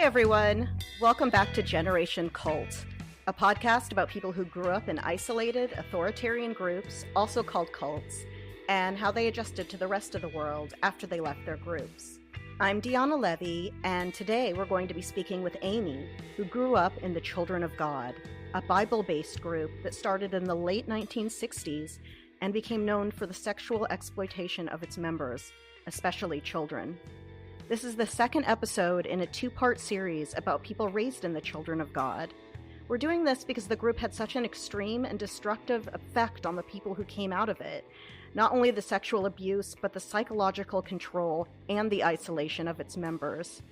everyone. Welcome back to Generation Cult, a podcast about people who grew up in isolated, authoritarian groups, also called cults, and how they adjusted to the rest of the world after they left their groups. I'm Deanna Levy, and today we're going to be speaking with Amy, who grew up in the Children of God, a Bible-based group that started in the late 1960s and became known for the sexual exploitation of its members, especially children. This is the second episode in a two-part series about people raised in the Children of God. We're doing this because the group had such an extreme and destructive effect on the people who came out of it. Not only the sexual abuse, but the psychological control and the isolation of its members.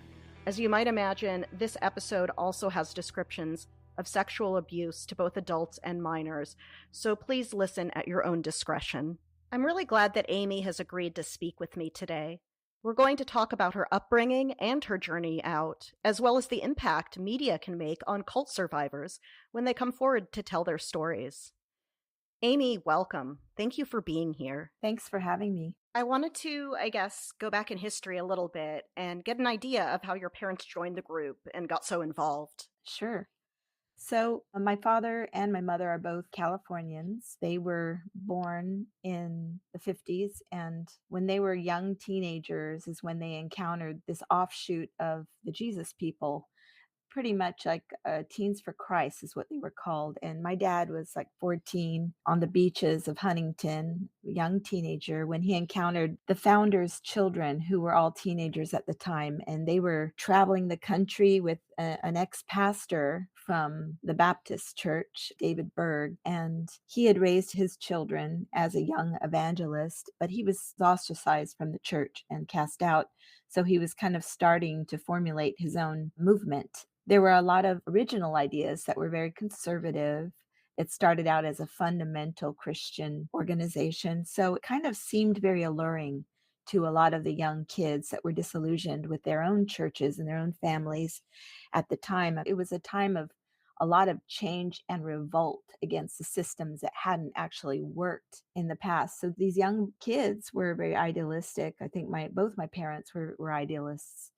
As you might imagine, this episode also has descriptions of sexual abuse to both adults and minors, so please listen at your own discretion. I'm really glad that Amy has agreed to speak with me today. We're going to talk about her upbringing and her journey out, as well as the impact media can make on cult survivors when they come forward to tell their stories. Amy, welcome. Thank you for being here. Thanks for having me. I wanted to, go back in history a little bit and get an idea of how your parents joined the group and got so involved. Sure. So my father and my mother are both Californians. They were born in the 50s, and when they were young teenagers is when they encountered this offshoot of the Jesus people, pretty much like Teens for Christ is what they were called. And my dad was like 14 on the beaches of Huntington, a young teenager, when he encountered the founders' children who were all teenagers at the time. And they were traveling the country with an ex-pastor from the Baptist church, David Berg. And he had raised his children as a young evangelist, but he was ostracized from the church and cast out. So he was kind of starting to formulate his own movement. There were a lot of original ideas that were very conservative. It started out as a fundamental Christian organization. So it kind of seemed very alluring to a lot of the young kids that were disillusioned with their own churches and their own families at the time. It was a time of a lot of change and revolt against the systems that hadn't actually worked in the past. So these young kids were very idealistic. I think both my parents were idealists.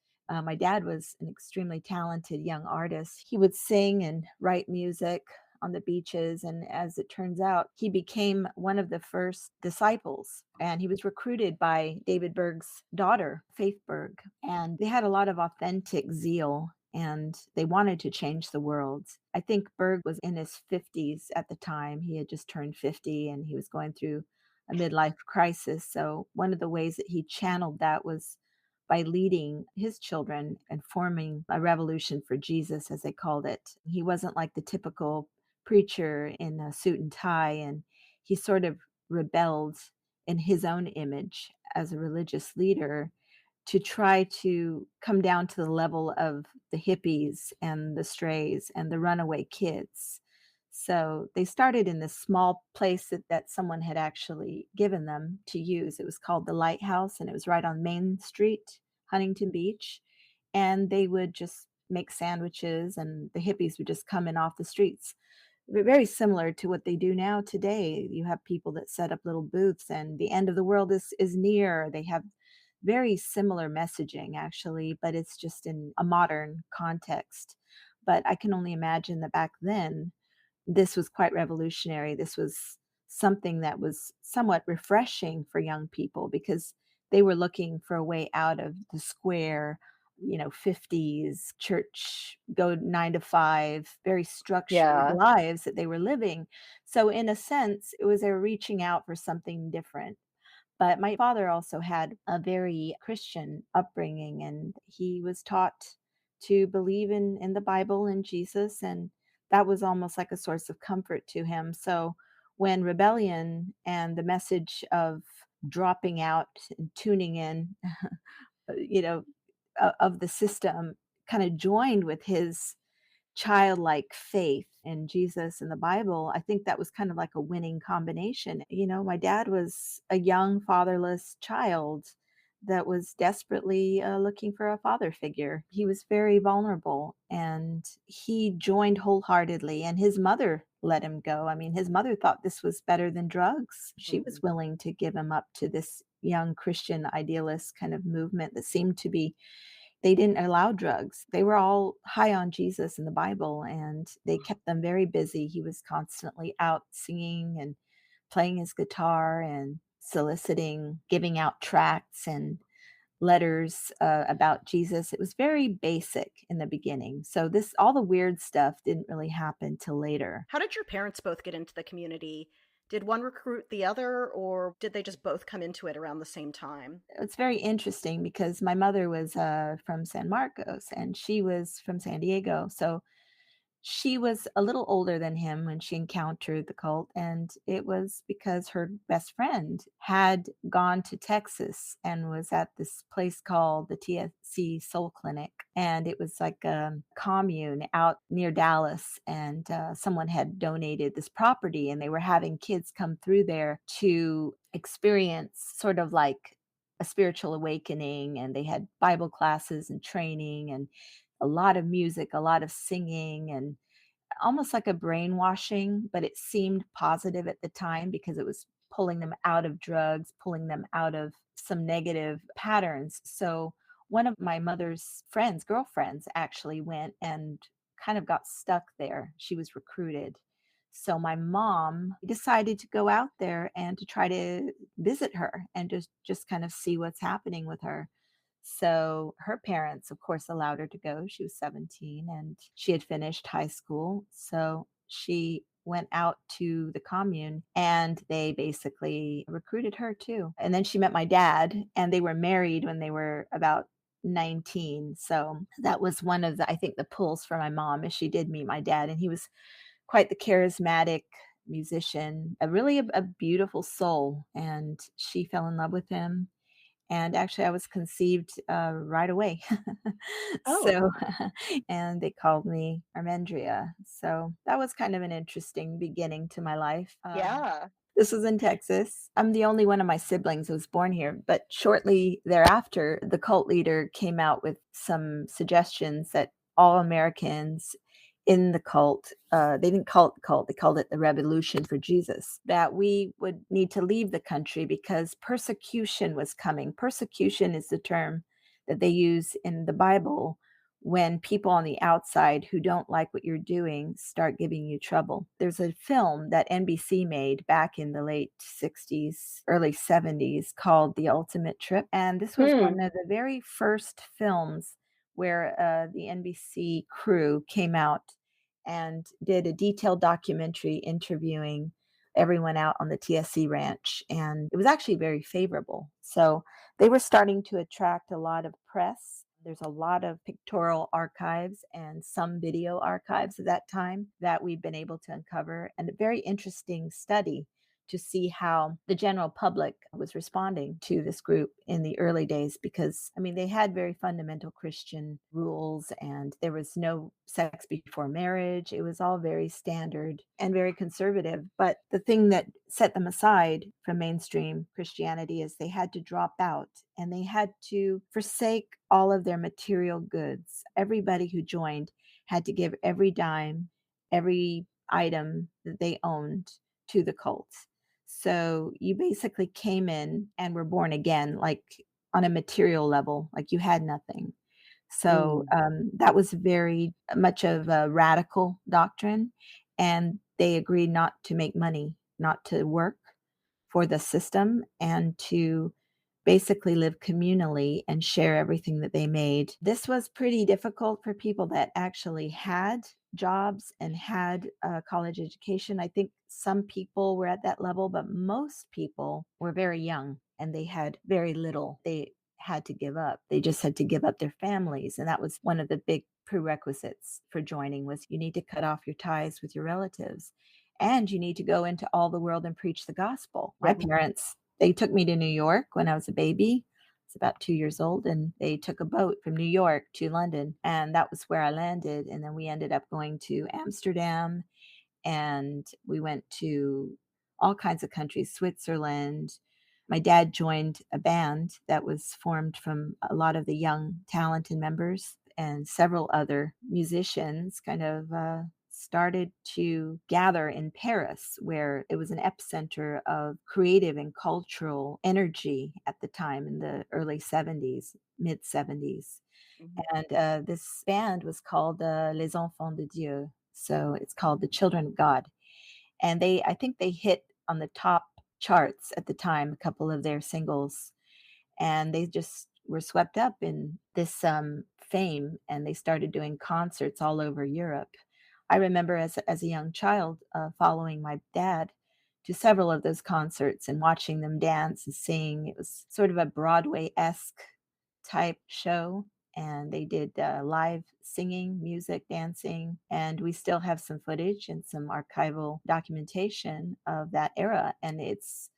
My dad was an extremely talented young artist. He would sing and write music on the beaches. And as it turns out, he became one of the first disciples. And he was recruited by David Berg's daughter, Faith Berg. And they had a lot of authentic zeal, and they wanted to change the world. I think Berg was in his 50s at the time. He had just turned 50 and he was going through a midlife crisis. So one of the ways that he channeled that was by leading his children and forming a revolution for Jesus, as they called it. He wasn't like the typical preacher in a suit and tie, and he sort of rebelled in his own image as a religious leader to try to come down to the level of the hippies and the strays and the runaway kids. So they started in this small place that someone had actually given them to use. It was called the Lighthouse, and it was right on Main Street, Huntington Beach. And they would just make sandwiches, and the hippies would just come in off the streets. Very similar to what they do now today. You have people that set up little booths, and the end of the world is near. They have very similar messaging, actually, but it's just in a modern context. But I can only imagine that back then, this was quite revolutionary. This was something that was somewhat refreshing for young people because they were looking for a way out of the square, 50s church, go 9 to 5, very structured lives that they were living. So in a sense, it was they were reaching out for something different. But my father also had a very Christian upbringing, and he was taught to believe in the Bible and Jesus, and that was almost like a source of comfort to him. So when rebellion and the message of dropping out and tuning in, of the system kind of joined with his childlike faith in Jesus and the Bible, I think that was kind of like a winning combination. My dad was a young fatherless child that was desperately looking for a father figure. He was very vulnerable, and he joined wholeheartedly, and his mother let him go. I mean, his mother thought this was better than drugs. She was willing to give him up to this young Christian idealist kind of movement that seemed to be they didn't allow drugs. They were all high on Jesus and the Bible, and they kept them very busy. He was constantly out singing and playing his guitar and soliciting, giving out tracts and letters about Jesus. It was very basic in the beginning. So this all the weird stuff didn't really happen till later. How did your parents both get into the community? Did one recruit the other, or did they just both come into it around the same time? It's very interesting because my mother was from San Marcos and she was from San Diego. So she was a little older than him when she encountered the cult, and it was because her best friend had gone to Texas and was at this place called the TSC Soul Clinic. And it was like a commune out near Dallas, and someone had donated this property, and they were having kids come through there to experience sort of like a spiritual awakening. And they had Bible classes and training and a lot of music, a lot of singing, and almost like a brainwashing, but it seemed positive at the time because it was pulling them out of drugs, pulling them out of some negative patterns. So one of my mother's friends, girlfriends, actually went and kind of got stuck there. She was recruited. So my mom decided to go out there and to try to visit her and just kind of see what's happening with her. So her parents, of course, allowed her to go. She was 17 and she had finished high school. So she went out to the commune and they basically recruited her too. And then she met my dad and they were married when they were about 19. So that was one of the, I think, the pulls for my mom is she did meet my dad and he was quite the charismatic musician, a beautiful soul. And she fell in love with him and actually, I was conceived, right away. Oh, So and they called me Armendria. So that was kind of an interesting beginning to my life. yeah. This was in Texas. I'm the only one of my siblings who was born here, but shortly thereafter, the cult leader came out with some suggestions that all Americans in the cult, they didn't call it the cult, they called it the Revolution for Jesus, that we would need to leave the country because persecution was coming. Persecution is the term that they use in the Bible when people on the outside who don't like what you're doing start giving you trouble. There's a film that NBC made back in the late 60s, early 70s called The Ultimate Trip. And this was Hmm. one of the very first films where the NBC crew came out and did a detailed documentary interviewing everyone out on the TSC ranch. And it was actually very favorable. So they were starting to attract a lot of press. There's a lot of pictorial archives and some video archives of that time that we've been able to uncover, and a very interesting study to see how the general public was responding to this group in the early days because I mean they had very fundamental Christian rules and there was no sex before marriage. It was all very standard and very conservative, but the thing that set them aside from mainstream Christianity is they had to drop out and they had to forsake all of their material goods. Everybody who joined had to give every dime, every item that they owned to the cult. So you basically came in and were born again, like on a material level, like you had nothing. So Mm. that was very much of a radical doctrine. And they agreed not to make money, not to work for the system, and to basically live communally and share everything that they made. This was pretty difficult for people that actually had jobs and had a college education. I think some people were at that level, but most people were very young and they had very little. They had to give up. They just had to give up their families. And that was one of the big prerequisites for joining was you need to cut off your ties with your relatives and you need to go into all the world and preach the gospel. My parents, they took me to New York when I was a baby. I was about 2 years old, and they took a boat from New York to London, and that was where I landed. And then we ended up going to Amsterdam, and we went to all kinds of countries, Switzerland. My dad joined a band that was formed from a lot of the young, talented members, and several other musicians kind of started to gather in Paris, where it was an epicenter of creative and cultural energy at the time in the early 70s, mid 70s. Mhm. And this band was called Les Enfants de Dieu. So it's called the Children of God. And I think they hit on the top charts at the time, a couple of their singles, and they just were swept up in this fame, and they started doing concerts all over Europe. I remember as a young child following my dad to several of those concerts and watching them dance and sing. It was sort of a Broadway esque type show. And they did live singing, music, dancing, and we still have some footage and some archival documentation of that era. And it's,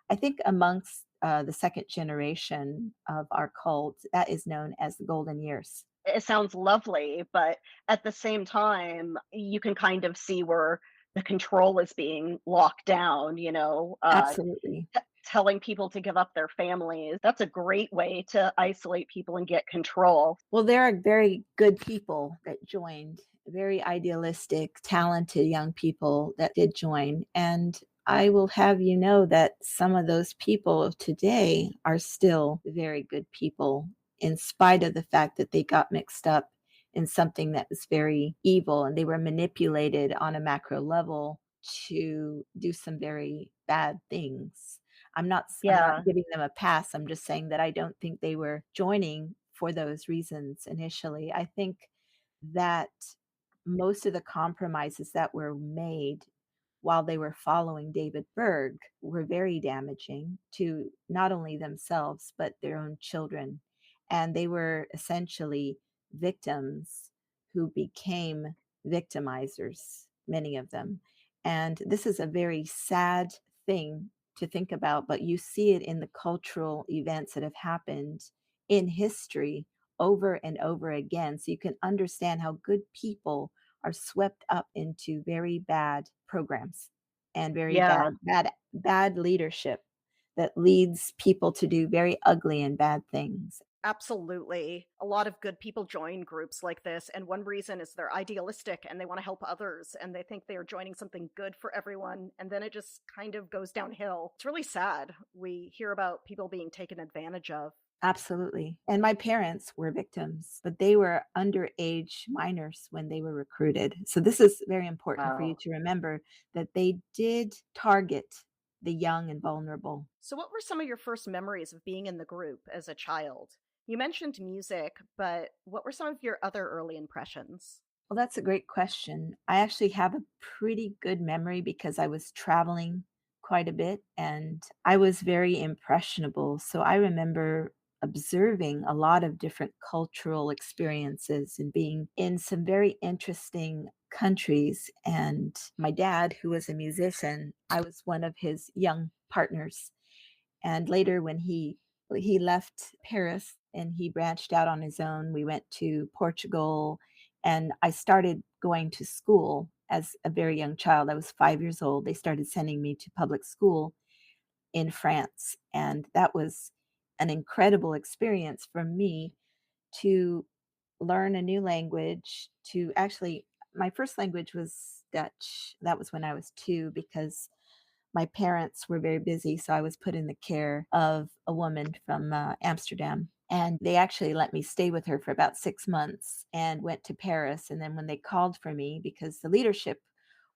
I think, amongst the second generation of our cult, that is known as the golden years. It sounds lovely, but at the same time, you can kind of see where the control is being locked down, Absolutely. telling people to give up their families. That's a great way to isolate people and get control. Well, there are very good people that joined, very idealistic, talented young people that did join. And I will have you know that some of those people today are still very good people, in spite of the fact that they got mixed up in something that was very evil and they were manipulated on a macro level to do some very bad things. I'm not Yeah, giving them a pass. I'm just saying that I don't think they were joining for those reasons initially. I think that most of the compromises that were made while they were following David Berg were very damaging to not only themselves, but their own children. And they were essentially victims who became victimizers, many of them. And this is a very sad thing to think about, but you see it in the cultural events that have happened in history over and over again. So you can understand how good people are swept up into very bad programs and very yeah. bad leadership that leads people to do very ugly and bad things. Absolutely. A lot of good people join groups like this, and one reason is they're idealistic and they want to help others and they think they are joining something good for everyone, and then it just kind of goes downhill. It's really sad. We hear about people being taken advantage of. Absolutely. And my parents were victims, but they were underage minors when they were recruited. So this is very important for you Wow. to remember that they did target the young and vulnerable. So, what were some of your first memories of being in the group as a child? You mentioned music, but what were some of your other early impressions? Well, that's a great question. I actually have a pretty good memory because I was traveling quite a bit and I was very impressionable. So I remember observing a lot of different cultural experiences and being in some very interesting countries. And my dad, who was a musician, I was one of his young partners. And later when he left Paris and he branched out on his own, we went to Portugal, and I started going to school as a very young child. I was 5 years old. They started sending me to public school in France, and that was an incredible experience for me to learn a new language, to actually my first language was Dutch. That was when I was 2 because my parents were very busy, so I was put in the care of a woman from Amsterdam. And they actually let me stay with her for about 6 months and went to Paris. And then when they called for me, because the leadership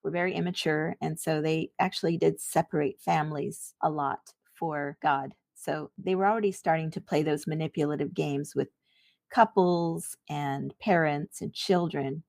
were very immature, and so they actually did separate families a lot for God. So they were already starting to play those manipulative games with couples and parents and children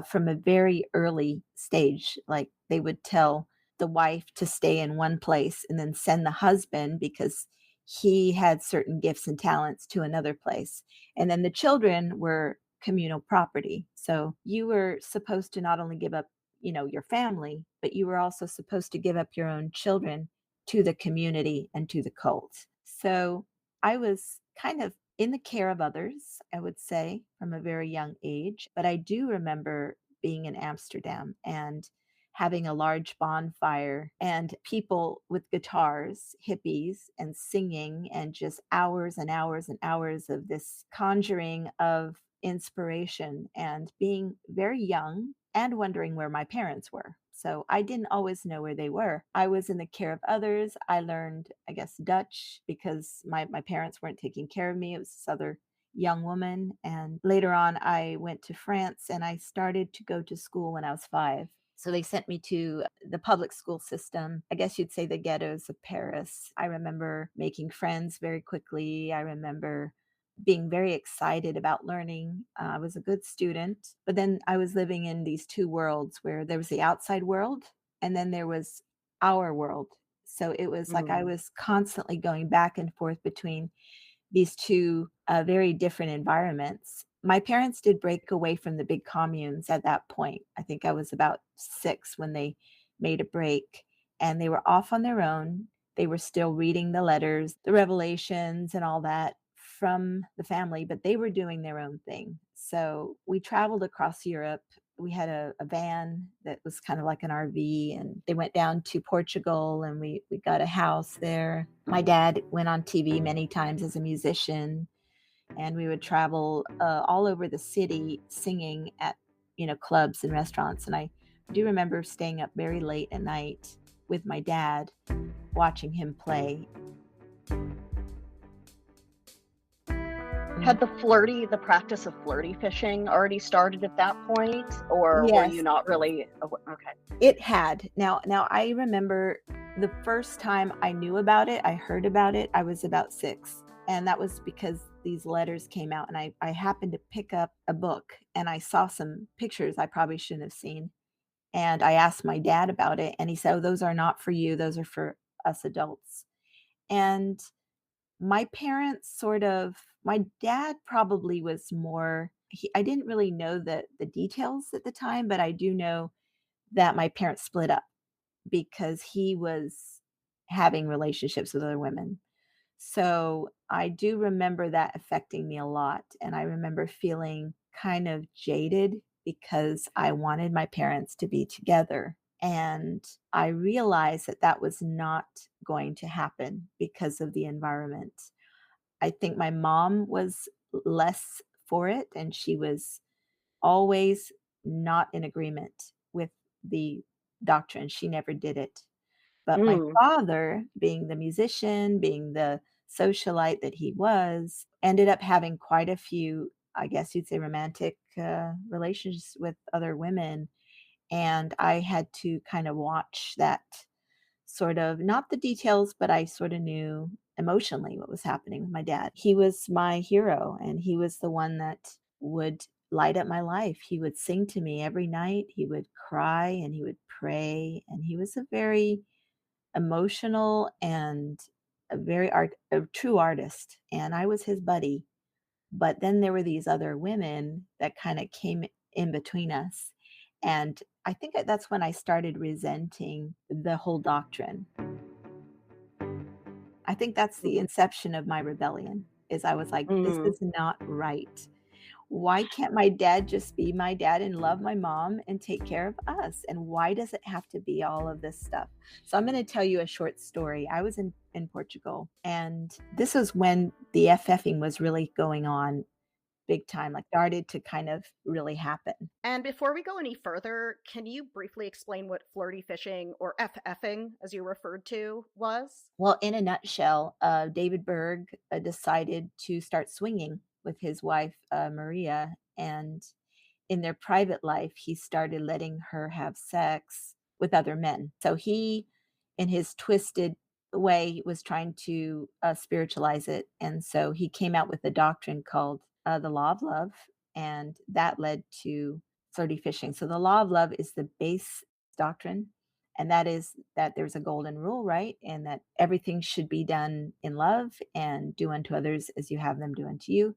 from a very early stage. Like they would tell the wife to stay in one place and then send the husband because he had certain gifts and talents to another place. And then the children were communal property. So you were supposed to not only give up, your family, but you were also supposed to give up your own children to the community and to the cult. So I was kind of in the care of others, I would say, from a very young age. But I do remember being in Amsterdam and having a large bonfire and people with guitars, hippies, and singing, and just hours and hours and hours of this conjuring of inspiration and being very young and wondering where my parents were. So I didn't always know where they were. I was in the care of others. I learned, I guess, Dutch because my parents weren't taking care of me. It was this other young woman. And later on, I went to France and I started to go to school when I was 5. So they sent me to the public school system. I guess you'd say the ghettos of Paris. I remember making friends very quickly. I remember being very excited about learning. I was a good student, but then I was living in these two worlds where there was the outside world and then there was our world. So it was like I Mm. was constantly going back and forth between these two very different environments. My parents did break away from the big communes at that point. I think I was about 6 when they made a break, and they were off on their own. They were still reading the letters, the revelations, and all that from the family, but they were doing their own thing. So we traveled across Europe. We had a van that was kind of like an RV, and they went down to Portugal, and we got a house there. My dad went on TV many times as a musician, and we would travel all over the city singing at clubs and restaurants. And I do remember staying up very late at night with my dad, watching him play. Had the practice of flirty fishing already started at that point, or were you Yes, not really okay? it had. Now I remember the first time I knew about it, I heard about it, I was about 6. And that was because these letters came out and I happened to pick up a book and I saw some pictures I probably shouldn't have seen. And I asked my dad about it and he said, "Oh, those are not for you, those are for us adults." And my dad probably was more I didn't really know the details at the time, but I do know that my parents split up because he was having relationships with other women. So I do remember that affecting me a lot. And I remember feeling kind of jaded because I wanted my parents to be together. And I realized that that was not going to happen because of the environment. I think my mom was less for it, and she was always not in agreement with the doctrine. She never did it. But my Mm. father, being the musician, being the socialite that he was, ended up having quite a few, I guess you'd say, romantic relations with other women. And I had to kind of watch that sort of, not the details, but I sort of knew emotionally what was happening with my dad. He was my hero, and he was the one that would light up my life. He would sing to me every night, he would cry, and he would pray, and he was a very emotional and a true artist, and I was his buddy. But then there were these other women that kinda came in between us, and I think that's when I started resenting the whole doctrine. I think that's the inception of my rebellion, is I was like, "This Mm. is not right. Why can't my dad just be my dad and love my mom and take care of us? And why does it have to be all of this stuff?" So I'm going to tell you a short story. I was in Portugal, and this was when the FFing was really going on big time, like started to kind of really happen. And before we go any further, can you briefly explain what flirty fishing, or FFing as you referred to, was? Well, in a nutshell, David Berg decided to start swinging with his wife, Maria. And in their private life, he started letting her have sex with other men. So he, in his twisted way, was trying to spiritualize it. And so he came out with a doctrine called the law of love. And that led to flirty fishing. So the law of love is the base doctrine. And that is that there's a golden rule, right? And that everything should be done in love and do unto others as you have them do unto you.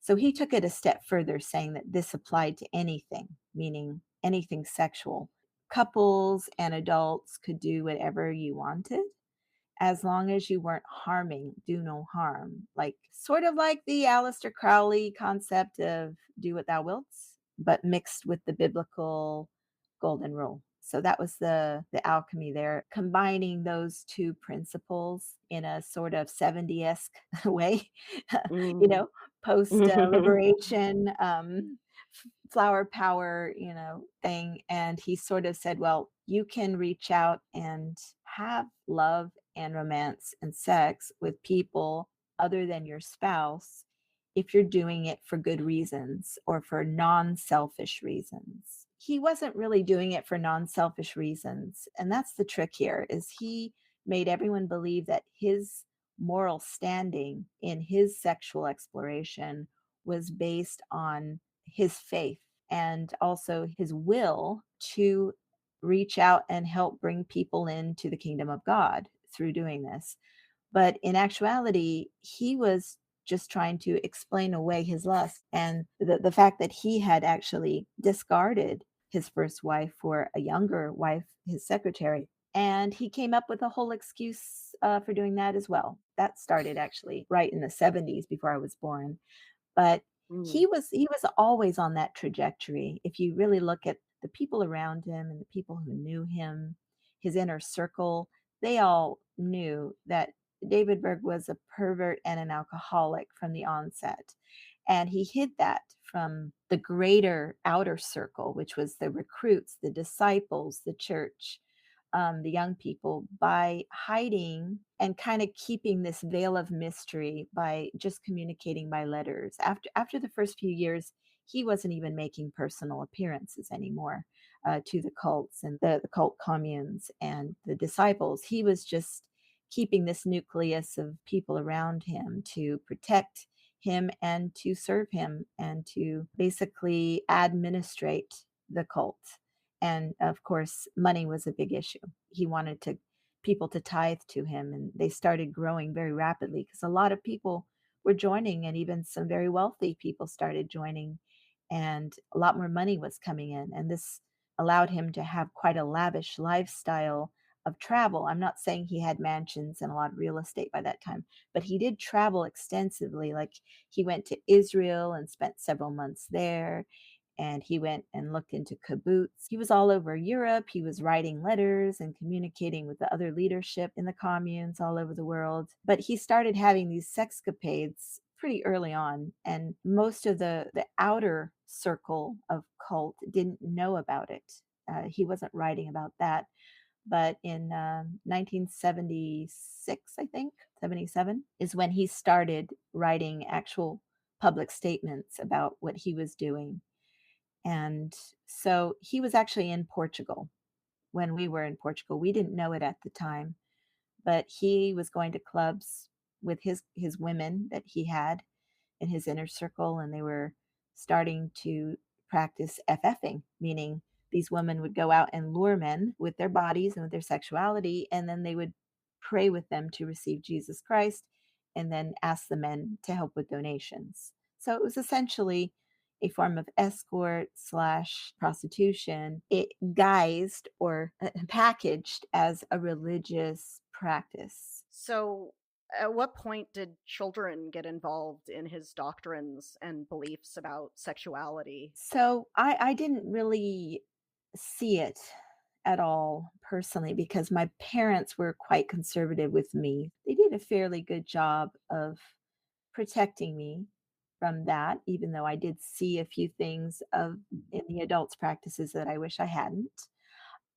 So he took it a step further, saying that this applied to anything, meaning anything sexual. Couples and adults could do whatever you wanted as long as you weren't harming, do no harm. Like sort of like the Aleister Crowley concept of do what thou wilt, but mixed with the biblical golden rule. So that was the alchemy there, combining those two principles in a sort of 70-esque way, you Mm. know, post liberation, flower power, thing. And he sort of said, well, you can reach out and have love and romance and sex with people other than your spouse if you're doing it for good reasons or for non-selfish reasons. He wasn't really doing it for non-selfish reasons, and that's the trick here, is he made everyone believe that his moral standing in his sexual exploration was based on his faith and also his will to reach out and help bring people into the kingdom of God through doing this. But in actuality, he was just trying to explain away his lust and the fact that he had actually discarded his first wife for a younger wife, his secretary. And he came up with a whole excuse for doing that as well. That started actually right in the 70s before I was born. But Mm. he was always on that trajectory. If you really look at the people around him and the people who knew him, his inner circle, they all knew that David Berg was a pervert and an alcoholic from the onset. And he hid that from the greater outer circle, which was the recruits, the disciples, the church, the young people, by hiding and kind of keeping this veil of mystery by just communicating by letters. After the first few years, he wasn't even making personal appearances anymore to the cults and the cult communes and the disciples. He was just keeping this nucleus of people around him to protect him and to serve him and to basically administrate the cult. And of course, money was a big issue. He wanted to people to tithe to him, and they started growing very rapidly because a lot of people were joining, and even some very wealthy people started joining, and a lot more money was coming in. And this allowed him to have quite a lavish lifestyle of travel. I'm not saying he had mansions and a lot of real estate by that time, but he did travel extensively. Like he went to Israel and spent several months there, and he went and looked into kibbutz. He was all over Europe. He was writing letters and communicating with the other leadership in the communes all over the world. But he started having these sexcapades pretty early on, and most of the outer circle of cult didn't know about it. He wasn't writing about that. But in 1976, I think, 77, is when he started writing actual public statements about what he was doing. And so he was actually in Portugal when we were in Portugal. We didn't know it at the time, but he was going to clubs with his women that he had in his inner circle, and they were starting to practice FFing, meaning these women would go out and lure men with their bodies and with their sexuality, and then they would pray with them to receive Jesus Christ and then ask the men to help with donations. So it was essentially a form of escort slash prostitution, it guised or packaged as a religious practice. So, at what point did children get involved in his doctrines and beliefs about sexuality? So I didn't really see it at all personally because my parents were quite conservative with me. They did a fairly good job of protecting me from that, even though I did see a few things of in the adults' practices that I wish I hadn't.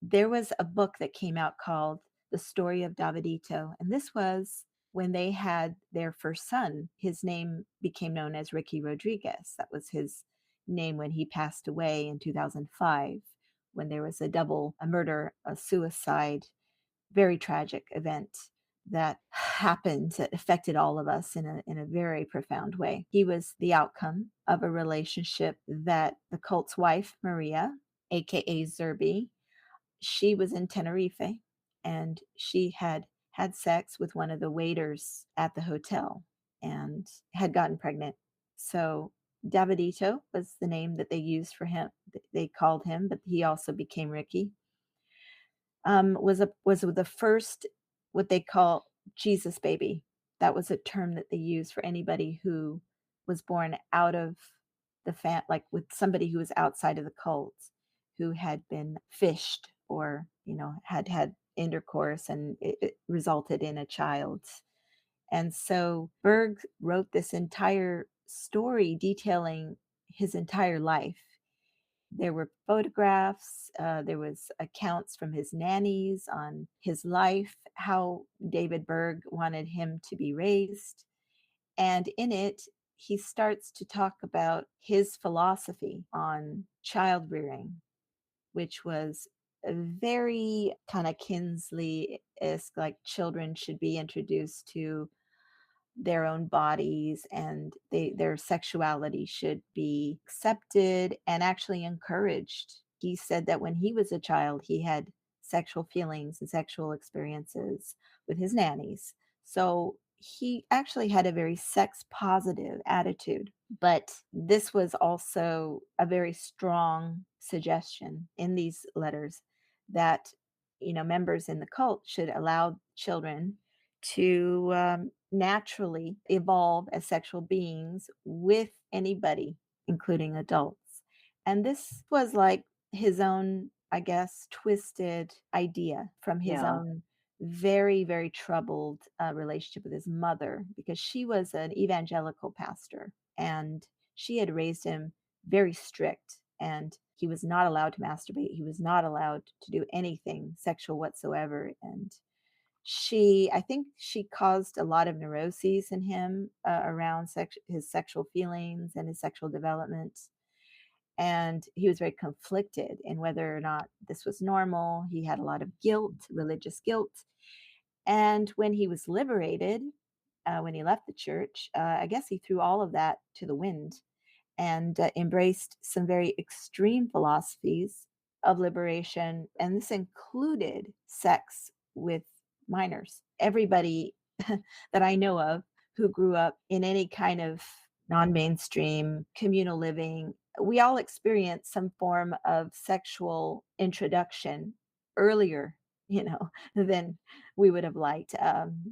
There was a book that came out called The Story of Davidito, and this was when they had their first son. His name became known as Ricky Rodriguez. That was his name when he passed away in 2005, when there was a murder, a suicide, very tragic event that happened that affected all of us in a very profound way. He was the outcome of a relationship that the cult's wife, Maria, aka Zerby, she was in Tenerife, and she had had sex with one of the waiters at the hotel and had gotten pregnant. So Davidito was the name that they used for him. They called him, but he also became Ricky. Was the first what they call Jesus baby. That was a term that they used for anybody who was born out of like with somebody who was outside of the cult, who had been fished or had intercourse, and it resulted in a child. And so Berg wrote this entire story detailing his entire life. There were photographs, there was accounts from his nannies on his life, how David Berg wanted him to be raised. And in it, he starts to talk about his philosophy on child rearing, which was a very kind of Kinsley-esque, like children should be introduced to their own bodies, and their sexuality should be accepted and actually encouraged. He said that when he was a child, he had sexual feelings and sexual experiences with his nannies. So he actually had a very sex positive attitude. But this was also a very strong suggestion in these letters that, members in the cult should allow children to naturally evolve as sexual beings with anybody, including adults. And this was like his own, I guess, twisted idea from his Yeah. own very, very troubled relationship with his mother, because she was an evangelical pastor and she had raised him very strict. And he was not allowed to masturbate. He was not allowed to do anything sexual whatsoever. And I think she caused a lot of neuroses in him around his sexual feelings and his sexual development. And he was very conflicted in whether or not this was normal. He had a lot of guilt, religious guilt. And when he was liberated, when he left the church, I guess he threw all of that to the wind and embraced some very extreme philosophies of liberation. And this included sex with minors. Everybody that I know of who grew up in any kind of non mainstream communal living, we all experienced some form of sexual introduction earlier, than we would have liked.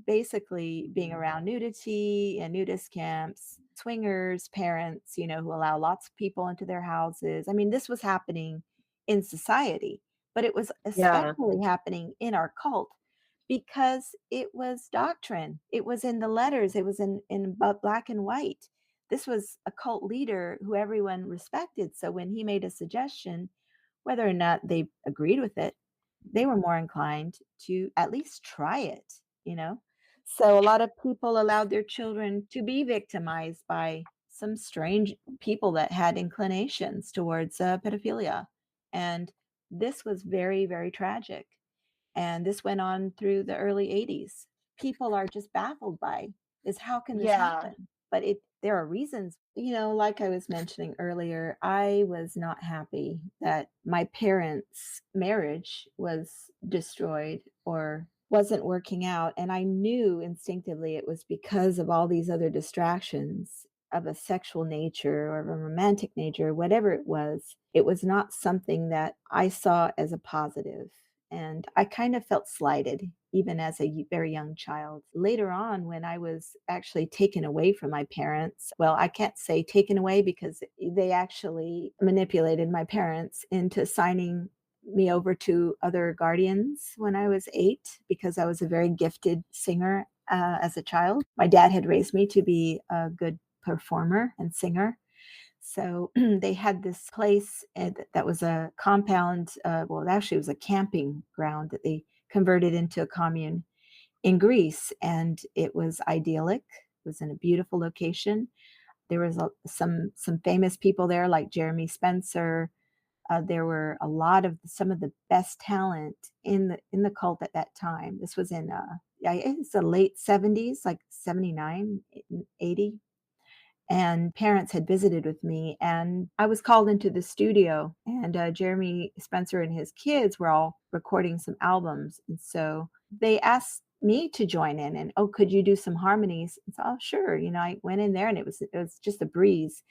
Basically, being around nudity and nudist camps, swingers, parents, who allow lots of people into their houses. I mean, this was happening in society, but it was Yeah. especially happening in our cult because it was doctrine. It was in the letters. It was in black and white. This was a cult leader who everyone respected. So when he made a suggestion, whether or not they agreed with it, they were more inclined to at least try it, you know? So a lot of people allowed their children to be victimized by some strange people that had inclinations towards pedophilia. And this was very, very tragic. And this went on through the early 80s. People are just baffled by is how can this Yeah. happen? But there are reasons. Like I was mentioning earlier, I was not happy that my parents' marriage was destroyed or wasn't working out. And I knew instinctively it was because of all these other distractions of a sexual nature or of a romantic nature, whatever it was. It was not something that I saw as a positive. And I kind of felt slighted, even as a very young child. Later on, when I was actually taken away from my parents, well, I can't say taken away because they actually manipulated my parents into signing me over to other guardians when I was 8 because I was a very gifted singer as a child. My dad had raised me to be a good performer and singer. So they had this place that was a compound. Well, actually, it was a camping ground that they converted into a commune in Greece, and it was idyllic. It was in a beautiful location. There was some famous people there, like Jeremy Spencer. There were a lot of some of the best talent in the cult at that time. This was in yeah, it's the late 70s, like 79, 80. And parents had visited with me, and I was called into the studio, and Jeremy Spencer and his kids were all recording some albums. And so they asked me to join in and, oh, could you do some harmonies? And so, oh, sure. I went in there and it was just a breeze.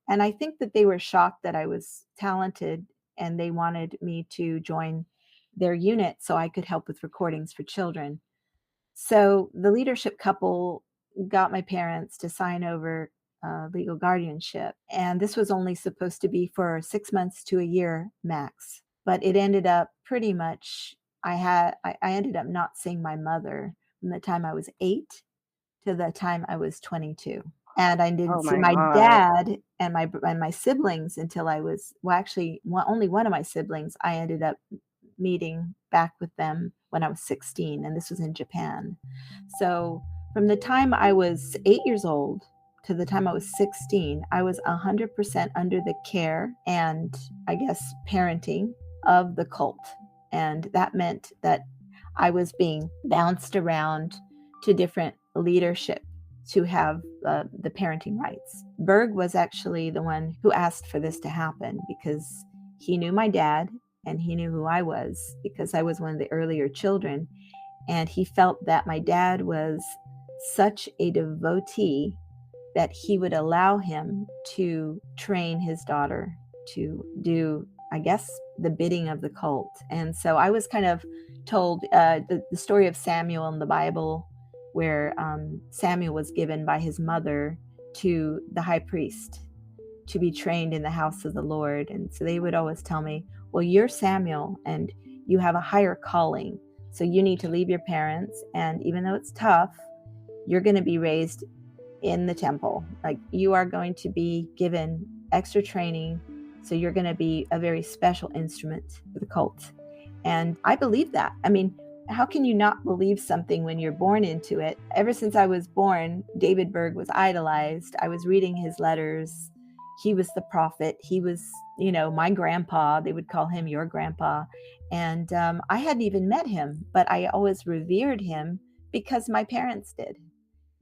And I think that they were shocked that I was talented and they wanted me to join their unit so I could help with recordings for children. So the leadership couple got my parents to sign over legal guardianship. And this was only supposed to be for 6 months to a year max. But it ended up pretty much, I ended up not seeing my mother from the time I was 8 to the time I was 22. And I Oh didn't see my my God. dad and my siblings until I was, well, actually, only one of my siblings, I ended up meeting back with them when I was 16, and this was in Japan. So from the time I was 8 years old to the time I was 16, I was 100% under the care and, I guess, parenting of the cult. And that meant that I was being bounced around to different leadership to have the parenting rights. Berg was actually the one who asked for this to happen because he knew my dad and he knew who I was because I was one of the earlier children. And he felt that my dad was such a devotee that he would allow him to train his daughter to do, I guess, the bidding of the cult. And so I was kind of told the story of Samuel in the Bible, where Samuel was given by his mother to the high priest to be trained in the house of the Lord. And so they would always tell me, well, you're Samuel and you have a higher calling. So you need to leave your parents. And even though it's tough, you're going to be raised in the temple. Like you are going to be given extra training. So you're going to be a very special instrument for the cult. And I believe that. I mean, how can you not believe something when you're born into it? Ever since I was born, David Berg was idolized. I was reading his letters. He was the prophet. He was, my grandpa. They would call him your grandpa. And I hadn't even met him, but I always revered him because my parents did.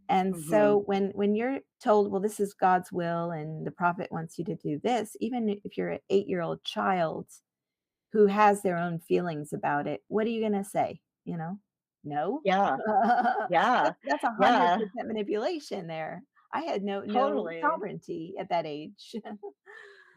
And Hmm. so when you're told, well, this is God's will and the prophet wants you to do this, even if you're an 8-year-old child who has their own feelings about it, what are you going to say? No. Yeah. Yeah. That's a hundred Yeah. percent manipulation there. I had no Totally. sovereignty at that age.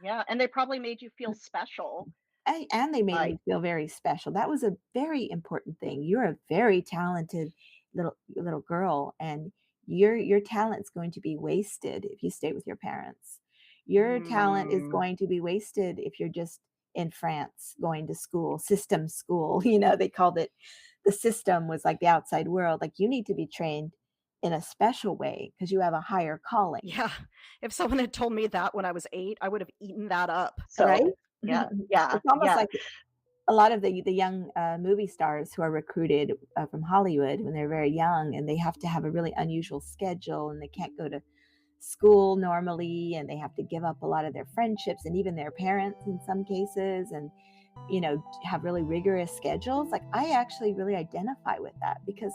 Yeah. And they probably made you feel special. And they made Like, me feel very special. That was a very important thing. You're a very talented little girl, and your talent's going to be wasted if you stay with your parents. Your talent is mm, going to be wasted if you're just in France going to school, system school. They called it the system was like the outside world. Like you need to be trained in a special way because you have a higher calling, yeah. If someone had told me that when I was 8, I would have eaten that up. right? So, yeah. Yeah. It's almost Yeah. like a lot of the young movie stars who are recruited from Hollywood when they're very young, and they have to have a really unusual schedule, and they can't go to school normally, and they have to give up a lot of their friendships and even their parents in some cases, and have really rigorous schedules. Like I actually really identify with that because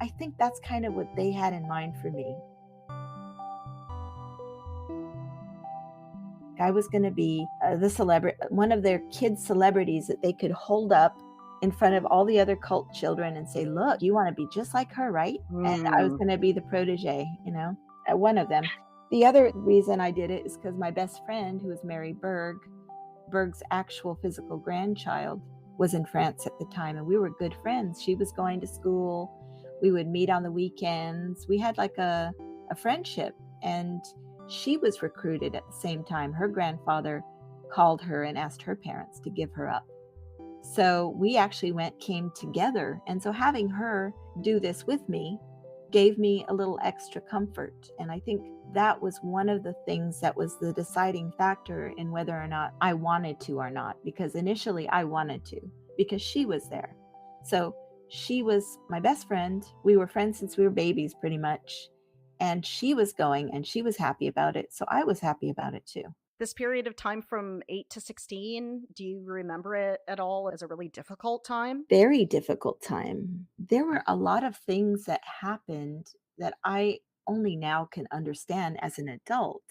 I think that's kind of what they had in mind for me. I was going to be the celebrity, one of their kids' celebrities that they could hold up in front of all the other cult children and say, "Look, you want to be just like her, right?" And I was Mm. going to be the protege, one of them. The other reason I did it is because my best friend, who was Mary Berg, Berg's actual physical grandchild, was in France at the time, and we were good friends. She was going to school. We would meet on the weekends. We had like a friendship, and she was recruited at the same time. Her grandfather called her and asked her parents to give her up. So we actually came together. And so having her do this with me gave me a little extra comfort. And I think that was one of the things that was the deciding factor in whether or not I wanted to or not. Because initially I wanted to, because she was there. So she was my best friend. We were friends since we were babies, pretty much. And she was going and she was happy about it. So I was happy about it too. This period of time from 8 to 16, do you remember it at all as a really difficult time? Very difficult time. There were a lot of things that happened that I only now can understand as an adult.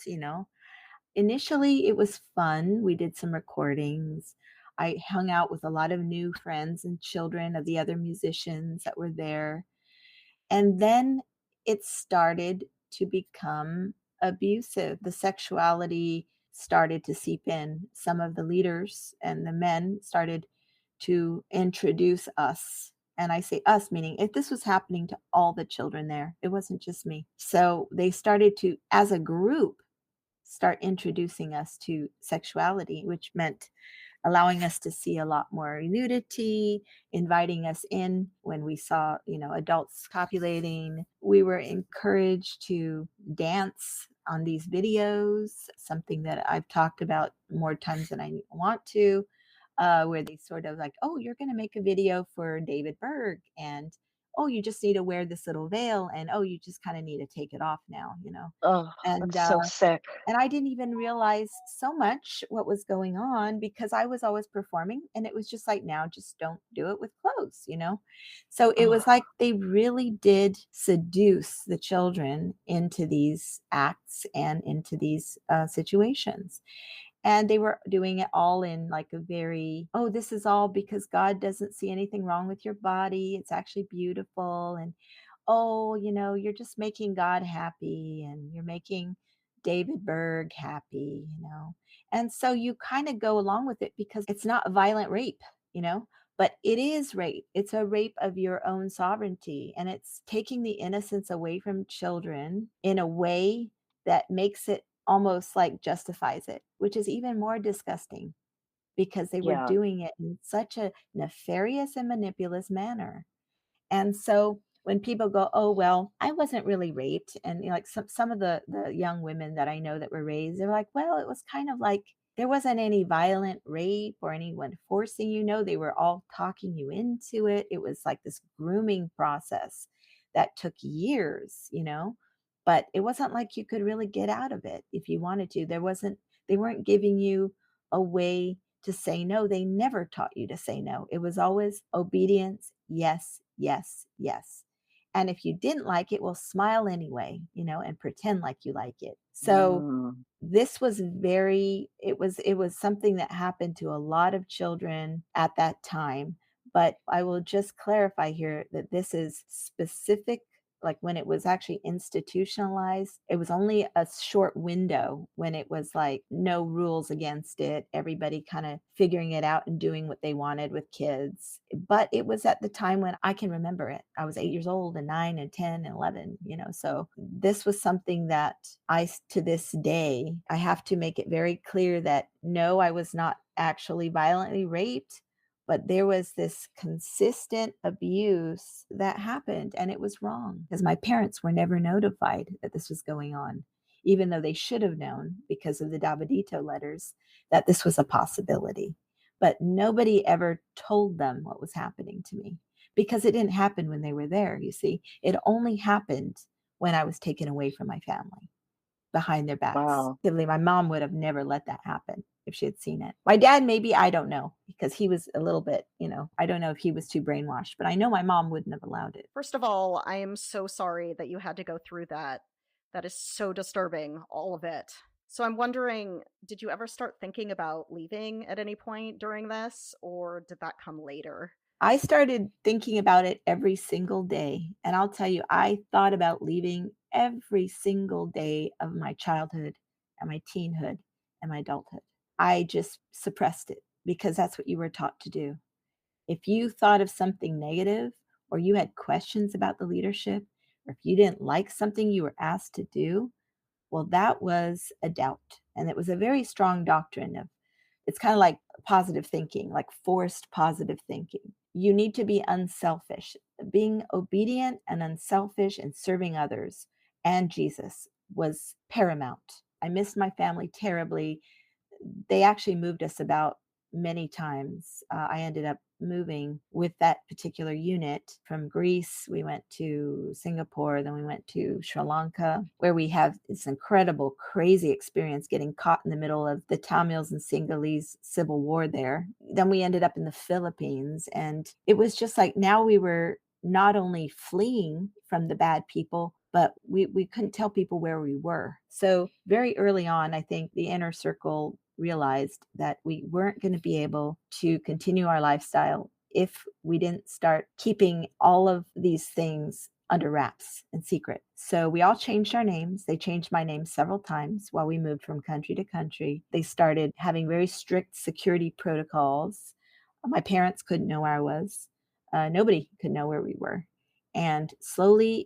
Initially, it was fun. We did some recordings. I hung out with a lot of new friends and children of the other musicians that were there. And then it started to become abusive. The sexuality started to seep in. Some of the leaders and the men started to introduce us. And I say us, meaning if this was happening to all the children there, it wasn't just me. So they started to, as a group, start introducing us to sexuality, which meant allowing us to see a lot more nudity, inviting us in when we saw, adults copulating. We were encouraged to dance on these videos, something that I've talked about more times than I want to, where they sort of like, oh, you're going to make a video for David Berg. And oh, you just need to wear this little veil, and oh, you just kind of need to take it off now, Oh, and that's so sick. I didn't even realize so much what was going on because I was always performing, and it was just like, now just don't do it with clothes. So it was Oh, like they really did seduce the children into these acts and into these situations. And they were doing it all in like a very, oh, this is all because God doesn't see anything wrong with your body. It's actually beautiful. And oh, you're just making God happy and you're making David Berg happy. And so you kind of go along with it because it's not violent rape, but it is rape. It's a rape of your own sovereignty, and it's taking the innocence away from children in a way that makes it almost like justifies it, which is even more disgusting because they were yeah. doing it in such a nefarious and manipulous manner. And so when people go, "Oh, well, I wasn't really raped," and like some of the young women that I know that were raised, they're like, "Well, it was kind of like there wasn't any violent rape or anyone forcing you. No, they were all talking you into it. It was like this grooming process that took years, but it wasn't like you could really get out of it if you wanted to. They weren't giving you a way to say no. They never taught you to say no. It was always obedience, yes, yes, yes. And if you didn't like it, well, smile anyway, and pretend like you like it. So Mm. this was it was something that happened to a lot of children at that time. But I will just clarify here that this is specific, like when it was actually institutionalized, it was only a short window when it was like no rules against it, everybody kind of figuring it out and doing what they wanted with kids. But it was at the time when I can remember it. I was 8 years old and 9 and 10 and 11. So this was something that to this day, I have to make it very clear that no, I was not actually violently raped, but there was this consistent abuse that happened, and it was wrong because my parents were never notified that this was going on, even though they should have known because of the Dabadito letters that this was a possibility. But nobody ever told them what was happening to me because it didn't happen when they were there. You see, it only happened when I was taken away from my family behind their backs. Wow. My mom would have never let that happen if she had seen it. My dad, maybe, I don't know, because he was a little bit, I don't know if he was too brainwashed, but I know my mom wouldn't have allowed it. First of all, I am so sorry that you had to go through that. That is so disturbing, all of it. So I'm wondering, did you ever start thinking about leaving at any point during this, or did that come later? I started thinking about it every single day. And I'll tell you, I thought about leaving every single day of my childhood and my teenhood and my adulthood. I just suppressed it because that's what you were taught to do. If you thought of something negative or you had questions about the leadership, or if you didn't like something you were asked to do, well, that was a doubt. And it was a very strong doctrine of it's kind of like positive thinking, like forced positive thinking. You need to be unselfish. Being obedient and unselfish and serving others and Jesus was paramount. I missed my family terribly. They actually moved us about many times. I ended up moving with that particular unit from Greece. We went to Singapore, then we went to Sri Lanka, where we have this incredible, crazy experience getting caught in the middle of the Tamils and Sinhalese civil war there. Then we ended up in the Philippines, and it was just like now we were not only fleeing from the bad people, but we couldn't tell people where we were. So very early on, I think the inner circle realized that we weren't going to be able to continue our lifestyle if we didn't start keeping all of these things under wraps and secret. So we all changed our names. They changed my name several times while we moved from country to country. They started having very strict security protocols. My parents couldn't know where I was. Nobody could know where we were. And slowly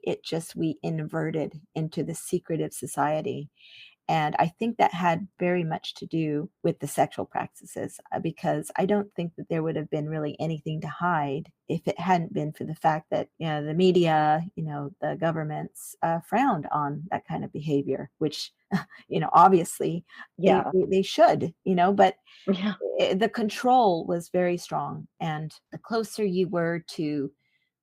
we inverted into the secretive society. And I think that had very much to do with the sexual practices, because I don't think that there would have been really anything to hide if it hadn't been for the fact that, the media, the governments frowned on that kind of behavior, which, obviously Yeah. they should, but Yeah. the control was very strong. And the closer you were to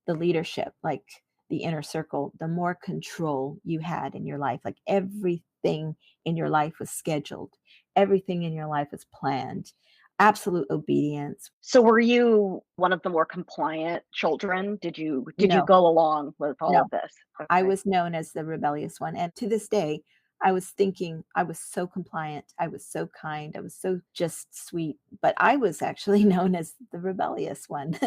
the leadership, like the inner circle, the more control you had in your life. Like everything in your life was scheduled, everything in your life was planned, absolute obedience. So were you one of the more compliant children? Did you No, go along with all no. of this? I Okay. was known as the rebellious one, and to this day, I was thinking I was so compliant, I was so kind, I was so just sweet, but I was actually known as the rebellious one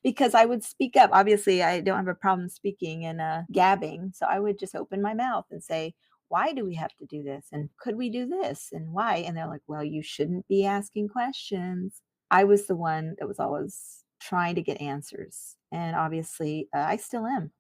because I would speak up. Obviously, I don't have a problem speaking and, gabbing, so I would just open my mouth and say, "Why do we have to do this? And could we do this? And why?" And they're like, "Well, you shouldn't be asking questions." I was the one that was always trying to get answers, and obviously, I still am.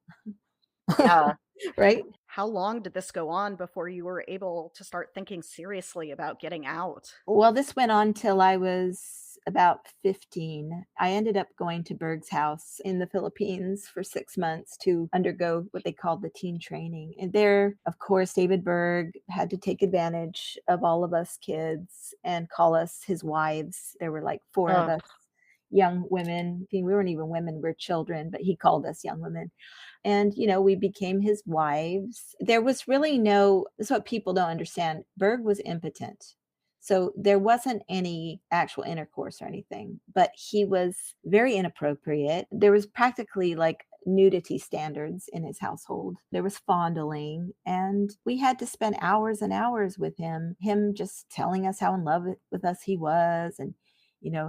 Yeah. Right? How long did this go on before you were able to start thinking seriously about getting out? Well, this went on till I was about 15. I ended up going to Berg's house in the Philippines for 6 months to undergo what they called the teen training. And there, of course, David Berg had to take advantage of all of us kids and call us his wives. There were like 4 of Ugh. us young women. I mean, we weren't even women, we are children, but he called us young women. And, we became his wives. There was really no, this is what people don't understand. Berg was impotent. So there wasn't any actual intercourse or anything, but he was very inappropriate. There was practically like nudity standards in his household. There was fondling, and we had to spend hours and hours with him just telling us how in love with us he was, and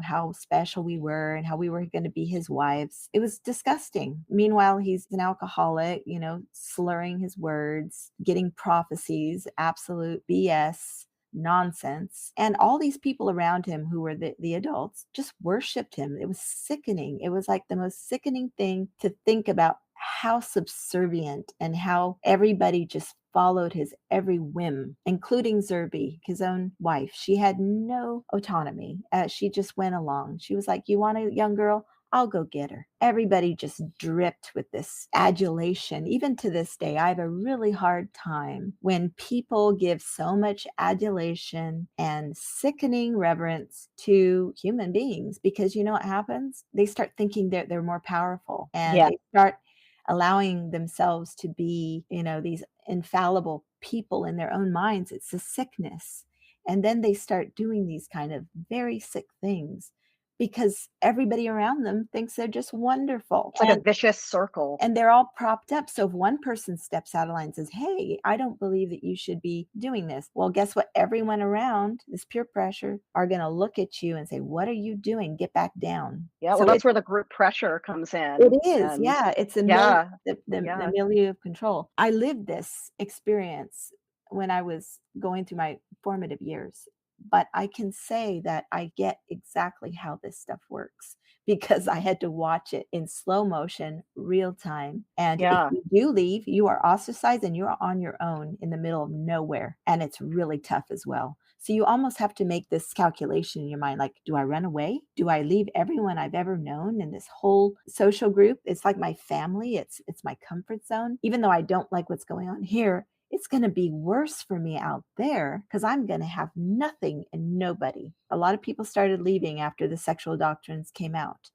how special we were and how we were going to be his wives. It was disgusting. Meanwhile, he's an alcoholic, slurring his words, getting prophecies, absolute BS nonsense. And all these people around him who were the adults just worshiped him. It was sickening. It was like the most sickening thing to think about, how subservient and how everybody just followed his every whim, including Zerby, his own wife. She had no autonomy. She just went along. She was like, "You want a young girl? I'll go get her." Everybody just dripped with this adulation. Even to this day, I have a really hard time when people give so much adulation and sickening reverence to human beings, because you know what happens? They start thinking they're more powerful, and Yeah. they start allowing themselves to be, these infallible people in their own minds. It's a sickness. And then they start doing these kind of very sick things because everybody around them thinks they're just wonderful. It's like a vicious circle. And they're all propped up. So if one person steps out of line and says, "Hey, I don't believe that you should be doing this." Well, guess what? Everyone around, this peer pressure, are going to look at you and say, "What are you doing? Get back down." Yeah, well, So that's where the group pressure comes it in, is, and yeah, it's a yeah, the yeah, milieu of control. I lived this experience when I was going through my formative years, but I can say that I get exactly how this stuff works because I had to watch it in slow motion, real time, and if yeah. you do leave, you are ostracized and you're on your own in the middle of nowhere, and it's really tough as well. So you almost have to make this calculation in your mind, like, do I run away? Do I leave everyone I've ever known in this whole social group? It's like my family. It's my comfort zone. Even though I don't like what's going on here, it's going to be worse for me out there because I'm going to have nothing and nobody. A lot of people started leaving after the sexual doctrines came out.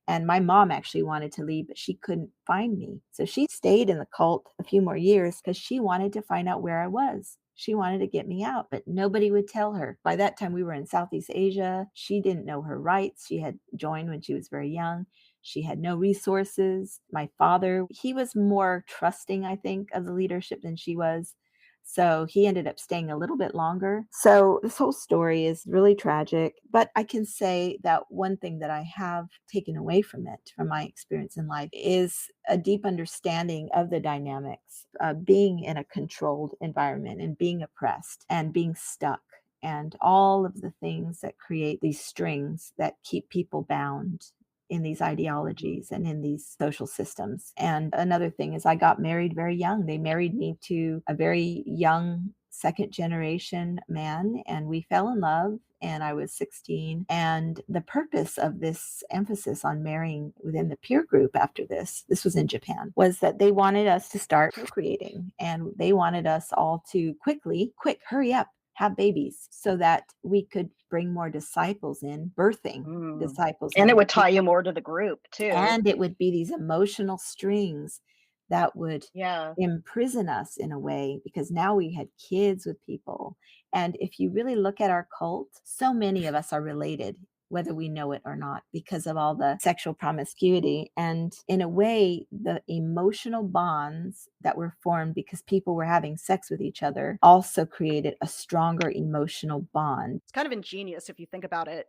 And my mom actually wanted to leave, but she couldn't find me. So she stayed in the cult a few more years because she wanted to find out where I was. She wanted to get me out, but nobody would tell her. By that time, we were in Southeast Asia. She didn't know her rights. She had joined when she was very young. She had no resources. My father, he was more trusting, I think, of the leadership than she was. So he ended up staying a little bit longer. So this whole story is really tragic, but I can say that one thing that I have taken away from it, from my experience in life, is a deep understanding of the dynamics of being in a controlled environment and being oppressed and being stuck, and all of the things that create these strings that keep people bound in these ideologies and in these social systems. And another thing is I got married very young. They married me to a very young second generation man, and we fell in love, and I was 16. And the purpose of this emphasis on marrying within the peer group after this was in Japan, was that they wanted us to start procreating, and they wanted us all to quick, hurry up, have babies so that we could bring more disciples in, birthing Mm. disciples And it in. would tie you more to the group too. And it would be these emotional strings that would Yeah. imprison us in a way because now we had kids with people. And if you really look at our cult, so many of us are related, whether we know it or not, because of all the sexual promiscuity. And in a way, the emotional bonds that were formed because people were having sex with each other also created a stronger emotional bond. It's kind of ingenious if you think about it.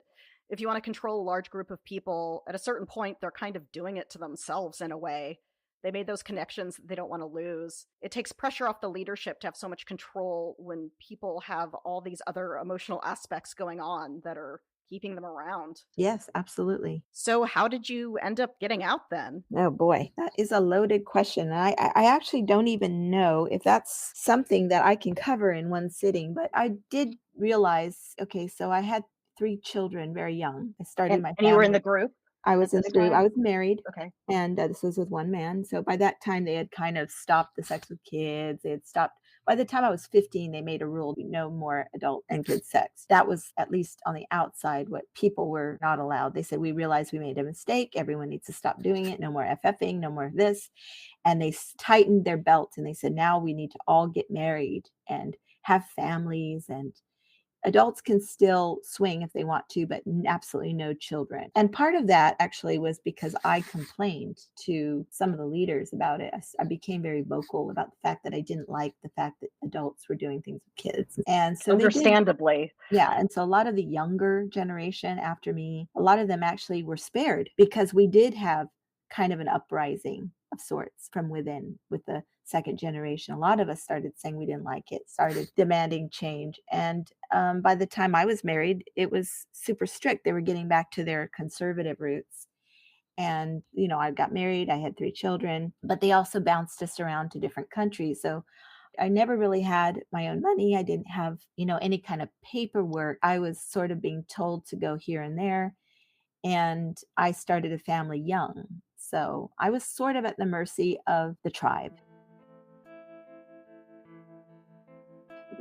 If you want to control a large group of people, at a certain point, they're kind of doing it to themselves in a way. They made those connections that they don't want to lose. It takes pressure off the leadership to have so much control when people have all these other emotional aspects going on that are keeping them around. Yes, absolutely. So, how did you end up getting out then? Oh boy, that is a loaded question. And I actually don't even know if that's something that I can cover in one sitting, but I did realize, okay, so I had 3 children very young. I started my And you were in family. the group I at was in this the group. I time? was married, Okay. and this was with one man. So by that time, they had kind of stopped the sex with kids. They had stopped. By the time I was 15, they made a rule no more adult and kid sex. That was at least on the outside what people were not allowed. They said, we realized we made a mistake. Everyone needs to stop doing it. No more FFing, no more this. And they tightened their belts and they said, now we need to all get married and have families, and adults can still swing if they want to, but absolutely no children. And part of that actually was because I complained to some of the leaders about it. I became very vocal about the fact that I didn't like the fact that adults were doing things with kids. And so they did. Understandably. Yeah. And so a lot of the younger generation after me, a lot of them actually were spared because we did have kind of an uprising of sorts from within with the second generation. A lot of us started saying we didn't like it, started demanding change. And by the time I was married, it was super strict. They were getting back to their conservative roots. And, I got married, I had 3 children, but they also bounced us around to different countries. So I never really had my own money. I didn't have, any kind of paperwork. I was sort of being told to go here and there. And I started a family young. So I was sort of at the mercy of the tribe.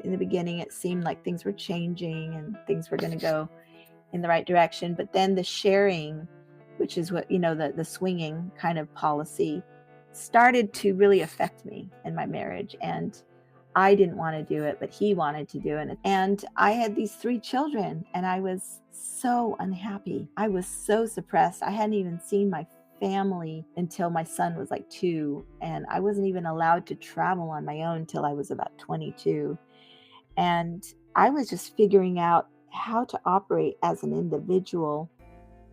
In the beginning, it seemed like things were changing and things were going to go in the right direction. But then the sharing, which is what, the swinging kind of policy, started to really affect me in my marriage. And I didn't want to do it, but he wanted to do it. And I had these 3 children and I was so unhappy. I was so suppressed. I hadn't even seen my family until my son was like 2. And I wasn't even allowed to travel on my own till I was about 22. And I was just figuring out how to operate as an individual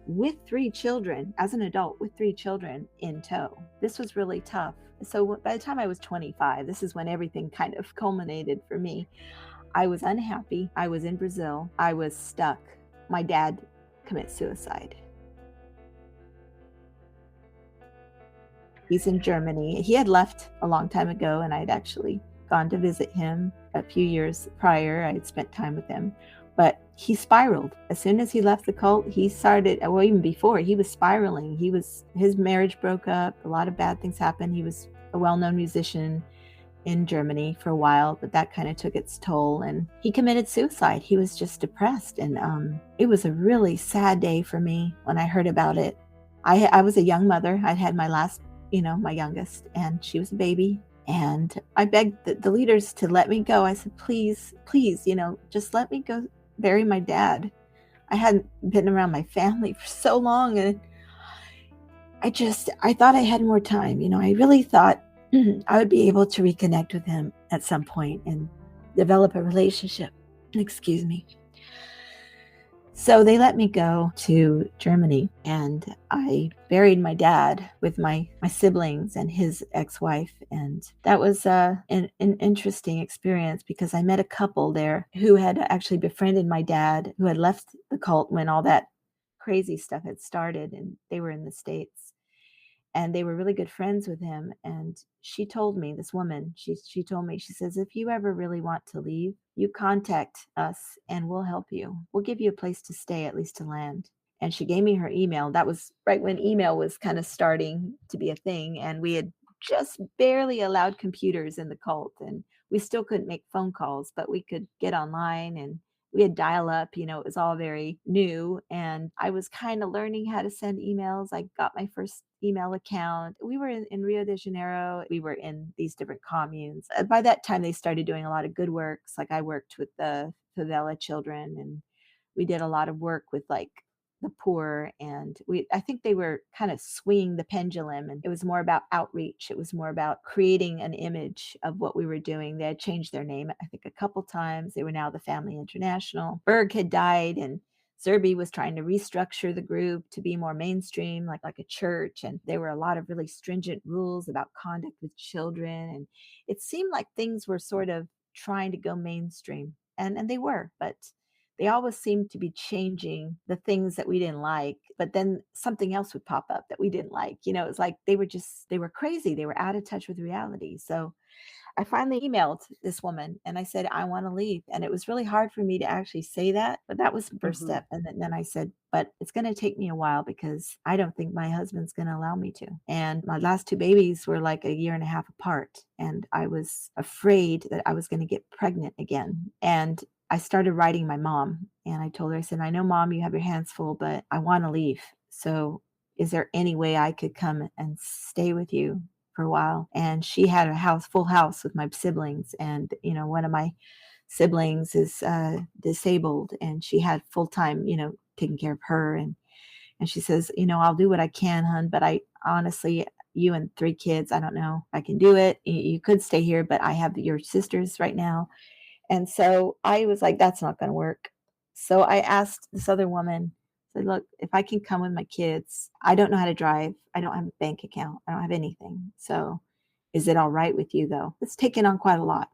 with 3 children, as an adult with 3 children in tow. This was really tough. So by the time I was 25, this is when everything kind of culminated for me. I was unhappy. I was in Brazil. I was stuck. My dad commits suicide. He's in Germany. He had left a long time ago, and I had actually gone to visit him a few years prior. I had spent time with him. But he spiraled. As soon as he left the cult, he started, well, even before, he was spiraling. His marriage broke up. A lot of bad things happened. He was a well-known musician in Germany for a while, but that kind of took its toll. And he committed suicide. He was just depressed. And it was a really sad day for me when I heard about it. I was a young mother. I'd had my last, my youngest, and she was a baby. And I begged the leaders to let me go. I said, please, just let me go bury my dad. I hadn't been around my family for so long, and I thought I had more time. I really thought I would be able to reconnect with him at some point and develop a relationship. Excuse me. So they let me go to Germany, and I buried my dad with my siblings and his ex-wife. And that was an interesting experience because I met a couple there who had actually befriended my dad, who had left the cult when all that crazy stuff had started, and they were in the States. And they were really good friends with him. And she told me, this woman, she told me, she says, if you ever really want to leave, you contact us and we'll help you. We'll give you a place to stay, at least to land. And she gave me her email. That was right when email was kind of starting to be a thing. And we had just barely allowed computers in the cult. And We still couldn't make phone calls, but we could get online, and we had dial up, it was all very new. And I was kind of learning how to send emails. I got my first email account. We were in Rio de Janeiro. We were in these different communes. By that time, they started doing a lot of good works. Like I worked with the favela children, and we did a lot of work with like the poor. And I think they were kind of swinging the pendulum, and it was more about outreach. It was more about creating an image of what we were doing. They had changed their name, I think, a couple times. They were now the Family International. Berg had died, and Zerbe was trying to restructure the group to be more mainstream, like a church. And there were a lot of really stringent rules about conduct with children. And it seemed like things were sort of trying to go mainstream. And they were, but they always seemed to be changing the things that we didn't like, but then something else would pop up that we didn't like. It was like they were crazy. They were out of touch with reality. So I finally emailed this woman and I said, I want to leave. And it was really hard for me to actually say that, but that was the first Hmm. step. And then I said, but it's going to take me a while because I don't think my husband's going to allow me to. And my last two babies were like a year and a half apart. And I was afraid that I was going to get pregnant again. And I started writing my mom and I told her, I said, I know, Mom, you have your hands full, but I want to leave. So is there any way I could come and stay with you for a while? And she had a full house with my siblings. And, one of my siblings is disabled, and she had full time, taking care of her. And she says, I'll do what I can, hon, but I honestly, you and three kids, I don't know if I can do it. You could stay here, but I have your sisters right now. And so I was like, that's not going to work. So I asked this other woman, I said, look, if I can come with my kids, I don't know how to drive. I don't have a bank account. I don't have anything. So is it all right with you, though? It's taken on quite a lot,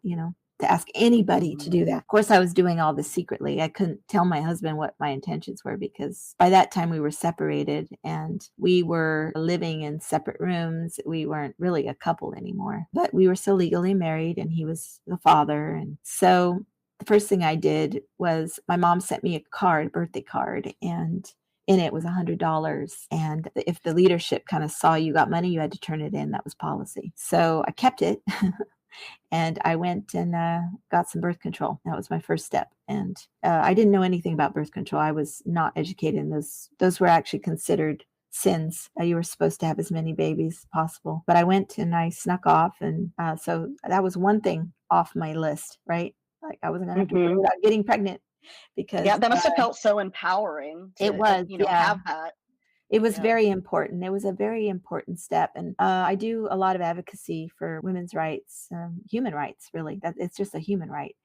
to ask anybody to Hmm. do that. Of course, I was doing all this secretly. I couldn't tell my husband what my intentions were because by that time we were separated and we were living in separate rooms. We weren't really a couple anymore, but we were still legally married and he was the father. And so the first thing I did was my mom sent me a birthday card, and in it was $100. And if the leadership kind of saw you got money, you had to turn it in. That was policy. So I kept it. And I went and got some birth control. That was my first step. And I didn't know anything about birth control. I was not educated in those. Those were actually considered sins. You were supposed to have as many babies as possible. But I went and I snuck off. And so that was one thing off my list, right? Like I wasn't going to have to worry Hmm. about getting pregnant Yeah, because that must have felt so empowering it to, was, yeah. have that. It was Yeah. very important. It was a very important step, and I do a lot of advocacy for women's rights, human rights, really. That it's just a human right.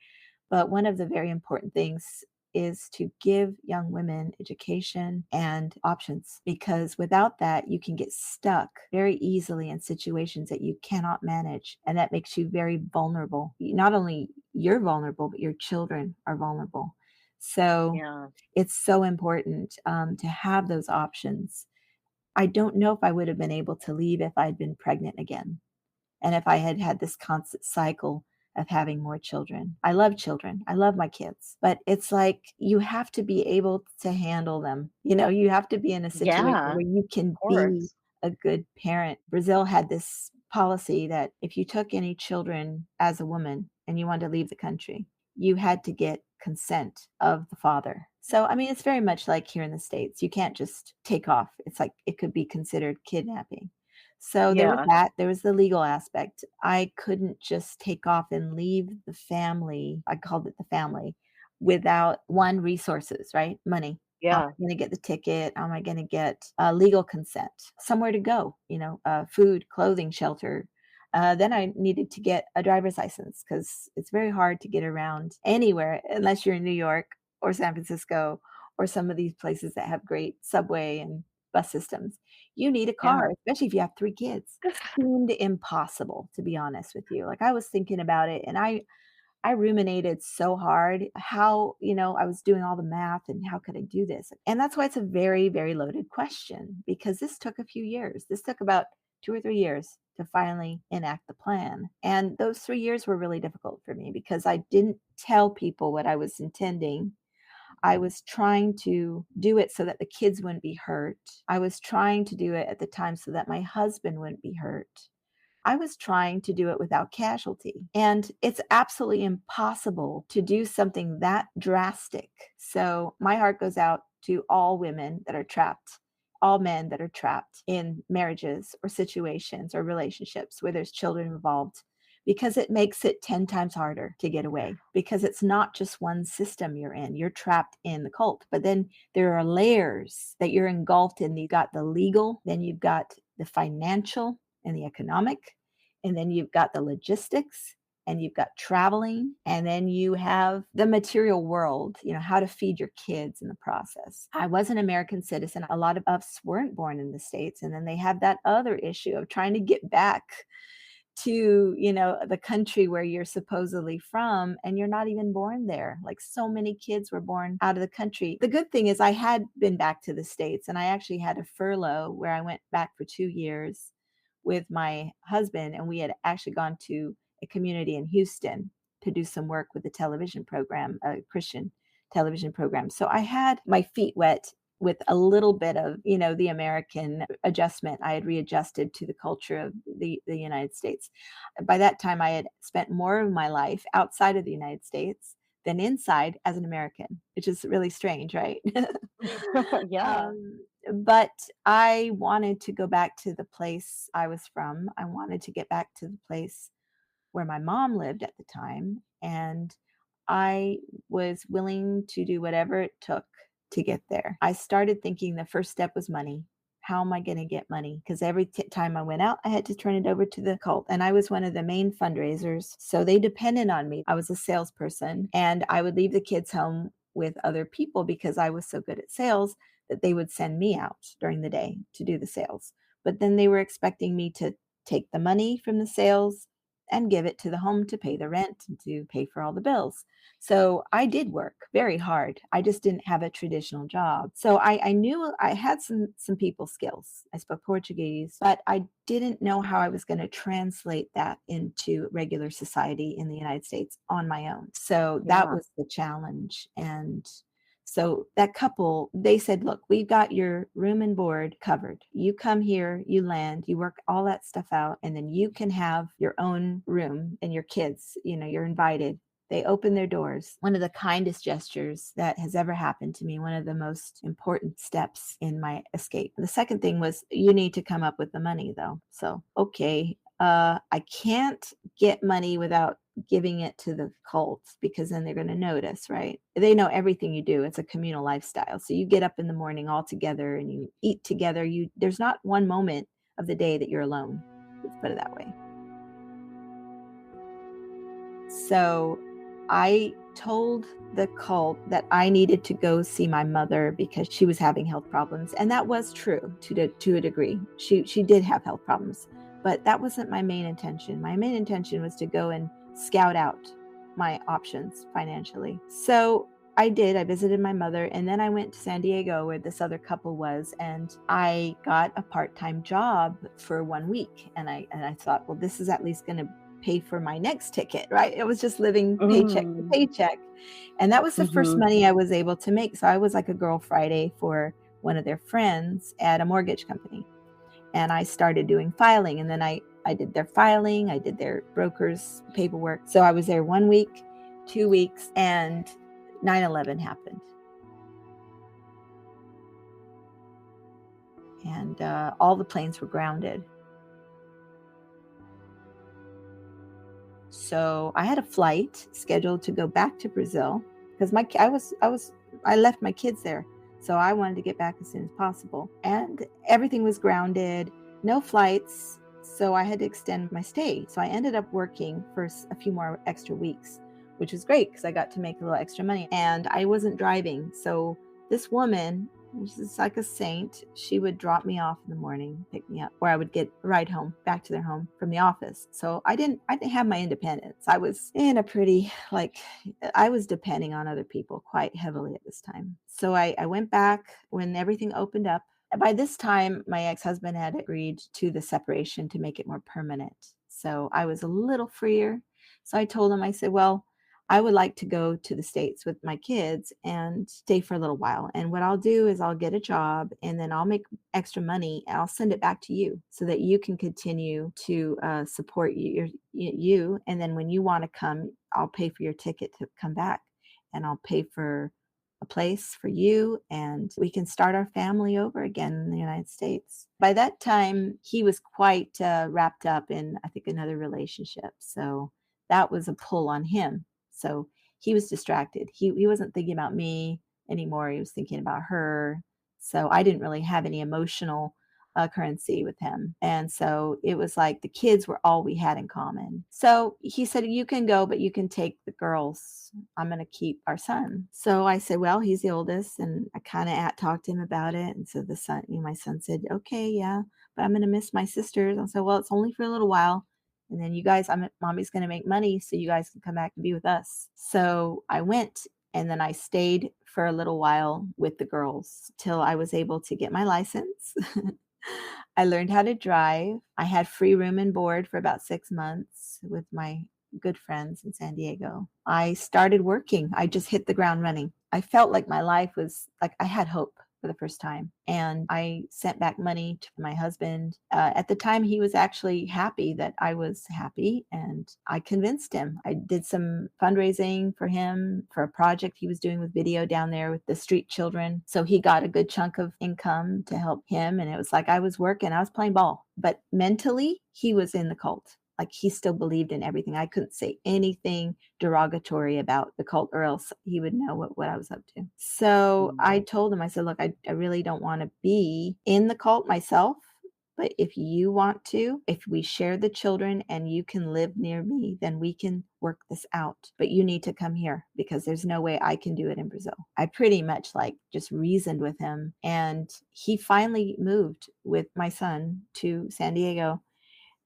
But one of the very important things is to give young women education and options because without that, you can get stuck very easily in situations that you cannot manage. And that makes you very vulnerable. Not only you're vulnerable, but your children are vulnerable. So Yeah. it's so important to have those options. I don't know if I would have been able to leave if I'd been pregnant again and if I had had this constant cycle of having more children. I love children. I love my kids, but it's like you have to be able to handle them. You have to be in a situation Yeah, where you of can be course. a good parent. Brazil had this policy that if you took any children as a woman and you wanted to leave the country, you had to get consent of the father. So, I mean, it's very much like here in the States. You can't just take off. It's like it could be considered kidnapping. So there was Yeah. that, there was the legal aspect. I couldn't just take off and leave the family, I called it the family, without one, resources, right? Money. How am Yeah. I gonna get the ticket? How am I gonna get, legal consent? Somewhere to go, food, clothing, shelter. Then I needed to get a driver's license because it's very hard to get around anywhere unless you're in New York or San Francisco or some of these places that have great subway and bus systems. You need a car, Yeah. especially if you have 3 kids. This seemed impossible, to be honest with you. Like, I was thinking about it, and I ruminated so hard how, I was doing all the math and how could I do this? And that's why it's a very, very loaded question because this took a few years. This took about 2 or 3 years to finally enact the plan. And those 3 years were really difficult for me because I didn't tell people what I was intending. I was trying to do it so that the kids wouldn't be hurt. I was trying to do it at the time so that my husband wouldn't be hurt. I was trying to do it without casualty. And it's absolutely impossible to do something that drastic. So my heart goes out to all women that are trapped, all men that are trapped in marriages or situations or relationships where there's children involved, because it makes it 10 times harder to get away, because it's not just one system you're in. You're trapped in the cult, but then there are layers that you're engulfed in. You've got the legal, then you've got the financial and the economic, and then you've got the logistics, and you've got traveling, and then you have the material world, how to feed your kids in the process. I was an American citizen. A lot of us weren't born in the States. And then they have that other issue of trying to get back to, the country where you're supposedly from, and you're not even born there. Like, so many kids were born out of the country. The good thing is I had been back to the States, and I actually had a furlough where I went back for 2 years with my husband, and we had actually gone to a community in Houston to do some work with a television program, a Christian television program. So I had my feet wet with a little bit of, the American adjustment. I had readjusted to the culture of the United States. By that time, I had spent more of my life outside of the United States than inside as an American, which is really strange, right? Yeah. But I wanted to go back to the place I was from. I wanted to get back to the place where my mom lived at the time, and I was willing to do whatever it took to get there. I started thinking the first step was money. How am I going to get money? Because every time I went out, I had to turn it over to the cult. And I was one of the main fundraisers. So they depended on me. I was a salesperson, and I would leave the kids home with other people because I was so good at sales that they would send me out during the day to do the sales. But then they were expecting me to take the money from the sales and give it to the home to pay the rent and to pay for all the bills. So I did work very hard. I just didn't have a traditional job. So I knew I had some people skills. I spoke Portuguese, but I didn't know how I was going to translate that into regular society in the United States on my own. So that Yeah. was the challenge. And so that couple, they said, look, we've got your room and board covered. You come here, you land, you work all that stuff out, and then you can have your own room, and your kids, you're invited. They open their doors. One of the kindest gestures that has ever happened to me, one of the most important steps in my escape. The second thing was, you need to come up with the money, though. So, okay, I can't get money without giving it to the cults, because then they're going to notice, right? They know everything you do. It's a communal lifestyle. So you get up in the morning all together and you eat together. There's not one moment of the day that you're alone. Let's put it that way. So I told the cult that I needed to go see my mother because she was having health problems. And that was true to a degree. She did have health problems, but that wasn't my main intention. My main intention was to go and scout out my options financially. So I did. I visited my mother, and then I went to San Diego where this other couple was, and I got a part-time job for 1 week. And I thought, well, this is at least going to pay for my next ticket, right? It was just living paycheck to Mm. paycheck. And that was the first Mhm. money I was able to make. So I was like a Girl Friday for one of their friends at a mortgage company. And I started doing filing, and then I did their filing, I did their broker's paperwork. So I was there 1 week, 2 weeks, and 9/11 happened. And all the planes were grounded. So I had a flight scheduled to go back to Brazil because I left my kids there. So I wanted to get back as soon as possible. And everything was grounded, no flights. So I had to extend my stay. So I ended up working for a few more extra weeks, which was great because I got to make a little extra money. And I wasn't driving. So this woman, she's like a saint, she would drop me off in the morning, pick me up, or I would get a ride home, back to their home from the office. So I didn't have my independence. I was in a pretty, I was depending on other people quite heavily at this time. So I went back when everything opened up. By this time, my ex-husband had agreed to the separation to make it more permanent. So I was a little freer. So I told him, I said, well, I would like to go to the States with my kids and stay for a little while. And what I'll do is I'll get a job and then I'll make extra money and I'll send it back to you so that you can continue to support you. And then when you want to come, I'll pay for your ticket to come back and I'll pay for a place for you and we can start our family over again in the United States. By that time, he was quite wrapped up in, I think, another relationship. So that was a pull on him. So he was distracted. He wasn't thinking about me anymore. He was thinking about her. So I didn't really have any emotional currency with him. And so it was like the kids were all we had in common. So he said, you can go, but you can take the girls. I'm going to keep our son. So I said, well, he's the oldest. And I kind of talked to him about it. And so the son, my son said, okay, yeah, but I'm going to miss my sisters. I said, well, it's only for a little while. And then you guys, mommy's going to make money so you guys can come back and be with us. So I went and then I stayed for a little while with the girls till I was able to get my license. I learned how to drive. I had free room and board for about 6 months with my good friends in San Diego. I started working. I just hit the ground running. I felt like my life was like I had hope for the first time. And I sent back money to my husband. At the time, he was actually happy that I was happy. And I convinced him. I did some fundraising for him for a project he was doing with video down there with the street children. So he got a good chunk of income to help him. And it was like I was working, I was playing ball. But mentally, he was in the cult. Like he still believed in everything. I couldn't say anything derogatory about the cult or else he would know what I was up to. So I told him, I said, look, I really don't want to be in the cult myself. But if you want to, if we share the children and you can live near me, then we can work this out. But you need to come here because there's no way I can do it in Brazil. I pretty much like just reasoned with him. And he finally moved with my son to San Diego.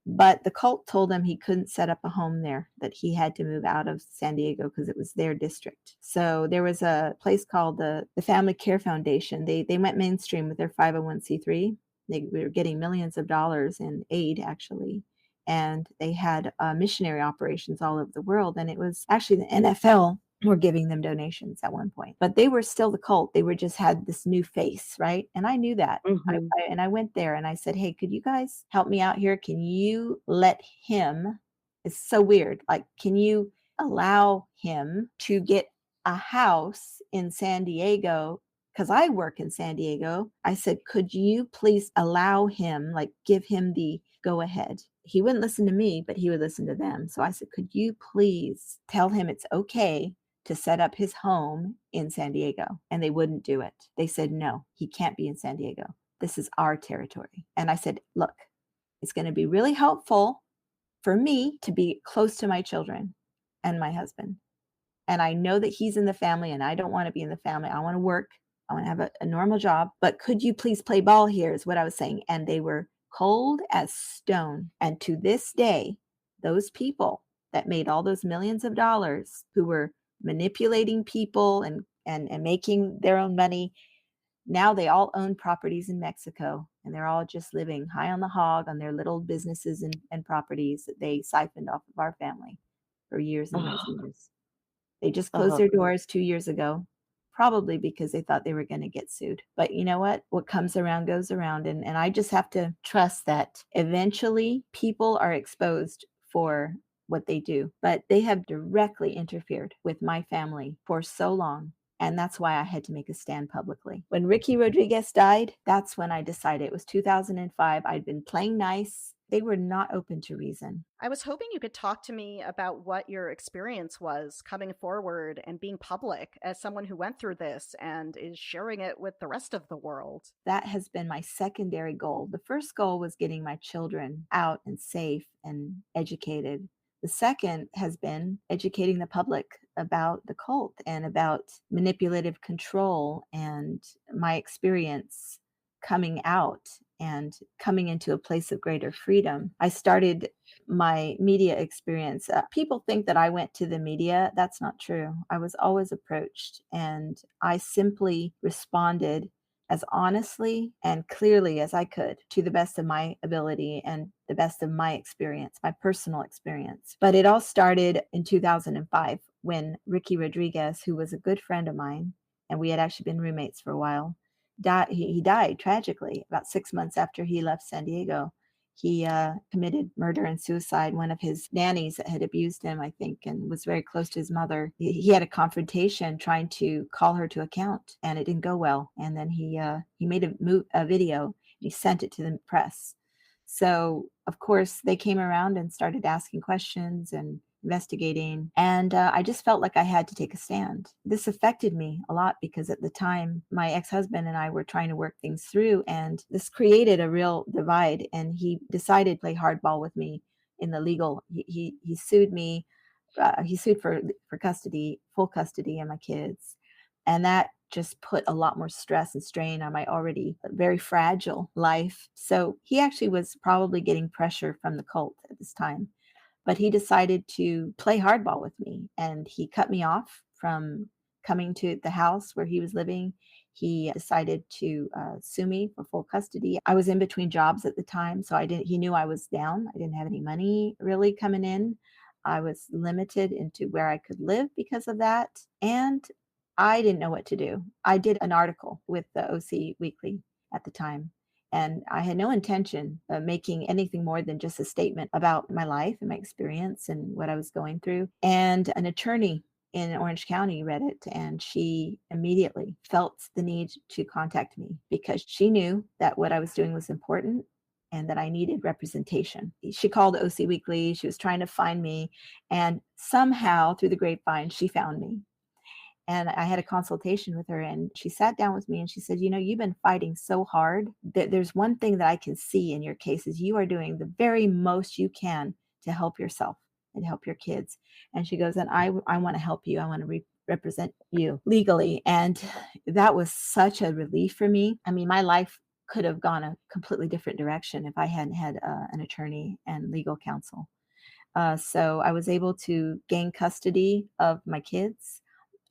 But the cult told him he couldn't set up a home there, that he had to move out of San Diego because it was their district. So there was a place called the Family Care Foundation. They went mainstream with their 501c3. They were getting millions of dollars in aid, actually. And they had missionary operations all over the world. And it was actually the NFL were giving them donations at one point. But they were still the cult. They were just had this new face, right? And I knew that. Mm-hmm. I went there and I said, hey, could you guys help me out here? Can you let him, it's so weird, like, can you allow him to get a house in San Diego? Because I work in San Diego. I said, could you please allow him, like give him the go ahead? He wouldn't listen to me, but he would listen to them. So I said, could you please tell him it's okay to set up his home in San Diego? And they wouldn't do it. They said, no, he can't be in San Diego. This is our territory. And I said, look, it's going to be really helpful for me to be close to my children and my husband. And I know that he's in the family and I don't want to be in the family. I want to work. I want to have a normal job. But could you please play ball here is what I was saying. And they were cold as stone. And to this day, those people that made all those millions of dollars who were manipulating people and making their own money, now they all own properties in Mexico and they're all just living high on the hog on their little businesses and properties that they siphoned off of our family for years and years and years. They just closed their doors 2 years ago, probably because they thought they were going to get sued. But you know what? What comes around goes around. And I just have to trust that eventually people are exposed for what they do. But they have directly interfered with my family for so long. And that's why I had to make a stand publicly. When Ricky Rodriguez died, that's when I decided. It was 2005. I'd been playing nice. They were not open to reason. I was hoping you could talk to me about what your experience was coming forward and being public as someone who went through this and is sharing it with the rest of the world. That has been my secondary goal. The first goal was getting my children out and safe and educated. The second has been educating the public about the cult and about manipulative control and my experience coming out and coming into a place of greater freedom. I started my media experience. People think that I went to the media. That's not true. I was always approached and I simply responded as honestly and clearly as I could to the best of my ability and the best of my experience, my personal experience. But it all started in 2005 when Ricky Rodriguez, who was a good friend of mine, and we had actually been roommates for a while, he died tragically about 6 months after he left San Diego. He committed murder and suicide. One of his nannies that had abused him, I think, and was very close to his mother. He had a confrontation trying to call her to account, and it didn't go well. And then he made a video and he sent it to the press. So of course they came around and started asking questions and investigating. And I just felt like I had to take a stand. This affected me a lot because at the time, my ex husband and I were trying to work things through, and this created a real divide. And he decided to play hardball with me in the legal. He sued me. He sued for custody, full custody, and my kids. And that just put a lot more stress and strain on my already very fragile life. So he actually was probably getting pressure from the cult at this time, but he decided to play hardball with me, and he cut me off from coming to the house where he was living. He decided to sue me for full custody. I was in between jobs at the time, so he knew I was down. I didn't have any money really coming in. I was limited into where I could live because of that. And I didn't know what to do. I did an article with the OC Weekly at the time, and I had no intention of making anything more than just a statement about my life and my experience and what I was going through. And an attorney in Orange County read it, and she immediately felt the need to contact me because she knew that what I was doing was important and that I needed representation. She called OC Weekly. She was trying to find me, and somehow through the grapevine, she found me. And I had a consultation with her, and she sat down with me and she said, you've been fighting so hard. There's one thing that I can see in your case is you are doing the very most you can to help yourself and help your kids. And she goes, and I want to help you. I want to represent you legally. And that was such a relief for me. I mean, my life could have gone a completely different direction if I hadn't had an attorney and legal counsel. So I was able to gain custody of my kids.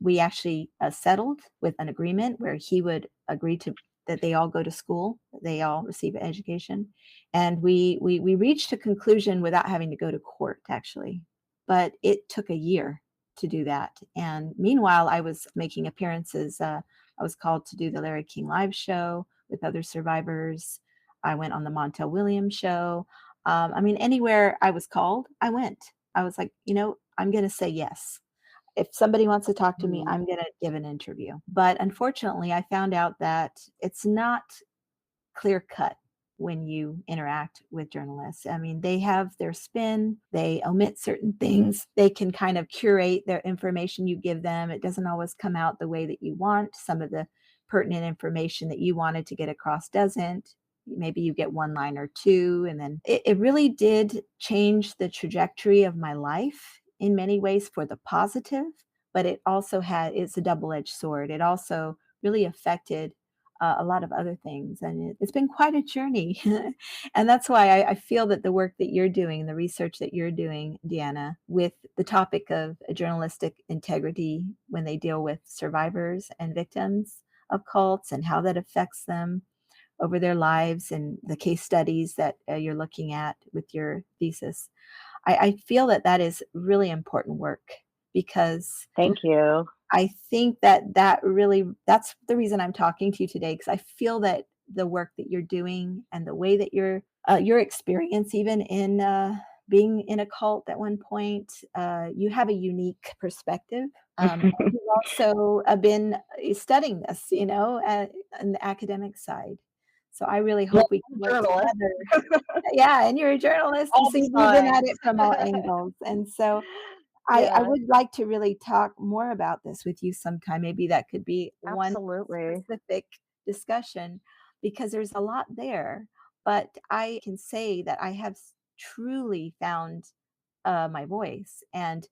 We actually settled with an agreement where he would agree to that they all go to school, they all receive an education, and we reached a conclusion without having to go to court, actually. But it took a year to do that. And meanwhile, I was making appearances. I was called to do the Larry King Live show with other survivors. I went on the Montel Williams show. I mean, anywhere I was called, I went. I was like, I'm going to say yes. If somebody wants to talk to me, I'm going to give an interview. But unfortunately, I found out that it's not clear cut when you interact with journalists. I mean, they have their spin, they omit certain things, they can kind of curate their information you give them. It doesn't always come out the way that you want. Some of the pertinent information that you wanted to get across doesn't. Maybe you get one line or two, and then it really did change the trajectory of my life in many ways for the positive, but it's a double-edged sword. It also really affected a lot of other things, and it's been quite a journey. And that's why I feel that the work that you're doing, the research that you're doing, Deanna, with the topic of journalistic integrity when they deal with survivors and victims of cults and how that affects them over their lives, and the case studies that you're looking at with your thesis. I feel that is really important work because Thank you. I think that's the reason I'm talking to you today, because I feel that the work that you're doing and the way that your experience, even in being in a cult at one point, you have a unique perspective. You've also been studying this, on the academic side. So I really hope we can work together. Yeah, and you're a journalist, and so you've been at it from all angles. And so I would like to really talk more about this with you sometime. Maybe that could be one Absolutely. specific discussion, because there's a lot there. But I can say that I have truly found my voice, and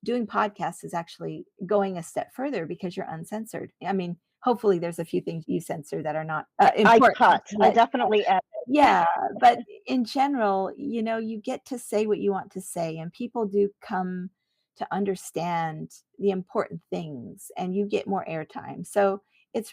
doing podcasts is actually going a step further because you're uncensored. I mean, hopefully there's a few things you censor that are not important. I definitely edit. Yeah, but in general, you get to say what you want to say, and people do come to understand the important things, and you get more airtime. So It's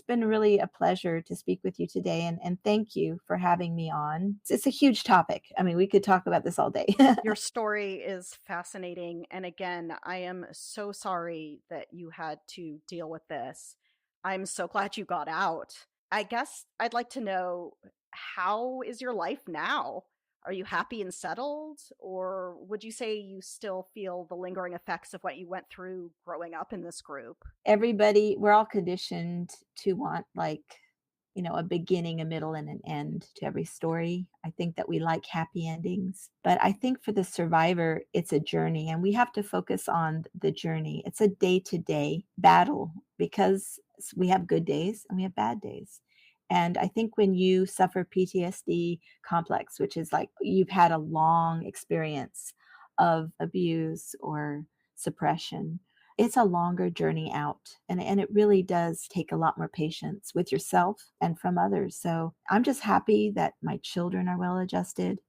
been really a pleasure to speak with you today, and thank you for having me on. It's a huge topic. I mean, we could talk about this all day. Your story is fascinating. And again, I am so sorry that you had to deal with this. I'm so glad you got out. I guess I'd like to know, how is your life now? Are you happy and settled? Or would you say you still feel the lingering effects of what you went through growing up in this group? Everybody, we're all conditioned to want, like, a beginning, a middle, and an end to every story. I think that we like happy endings. But I think for the survivor, it's a journey, and we have to focus on the journey. It's a day-to-day battle because we have good days and we have bad days. And I think when you suffer PTSD complex, which is like you've had a long experience of abuse or suppression, it's a longer journey out, and it really does take a lot more patience with yourself and from others. So I'm just happy that my children are well adjusted.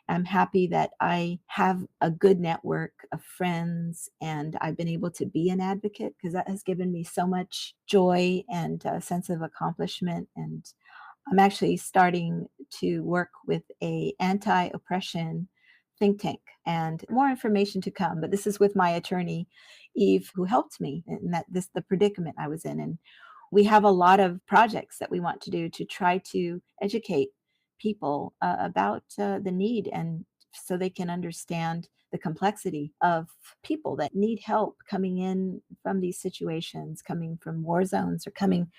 I'm happy that I have a good network of friends and I've been able to be an advocate because that has given me so much joy and a sense of accomplishment. And I'm actually starting to work with a anti-oppression think tank, and more information to come. But this is with my attorney, Eve, who helped me in the predicament I was in. And we have a lot of projects that we want to do to try to educate people about the need, and so they can understand the complexity of people that need help coming in from these situations, coming from war zones or coming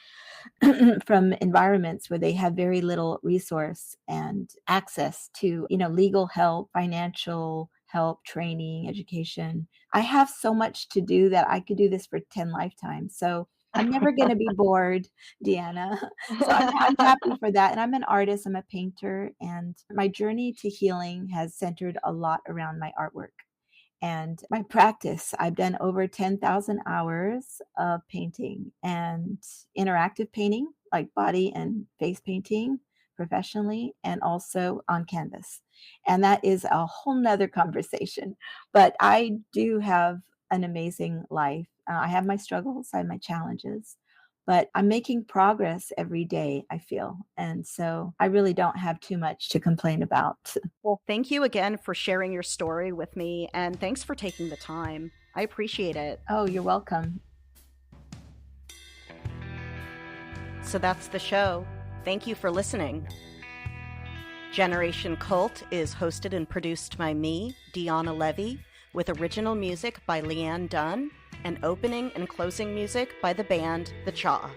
from environments where they have very little resource and access to, legal help, financial help, training, education. I have so much to do that I could do this for 10 lifetimes. So I'm never going to be bored, Deanna. So I'm happy for that. And I'm an artist, I'm a painter, and my journey to healing has centered a lot around my artwork. And my practice, I've done over 10,000 hours of painting and interactive painting, like body and face painting professionally, and also on canvas. And that is a whole nother conversation. But I do have an amazing life. I have my struggles, I have my challenges, but I'm making progress every day, I feel. And so I really don't have too much to complain about. Well, thank you again for sharing your story with me, and thanks for taking the time. I appreciate it. Oh, you're welcome. So that's the show. Thank you for listening. Generation Cult is hosted and produced by me, Deanna Levy, with original music by Leanne Dunn and opening and closing music by the band The Chaw.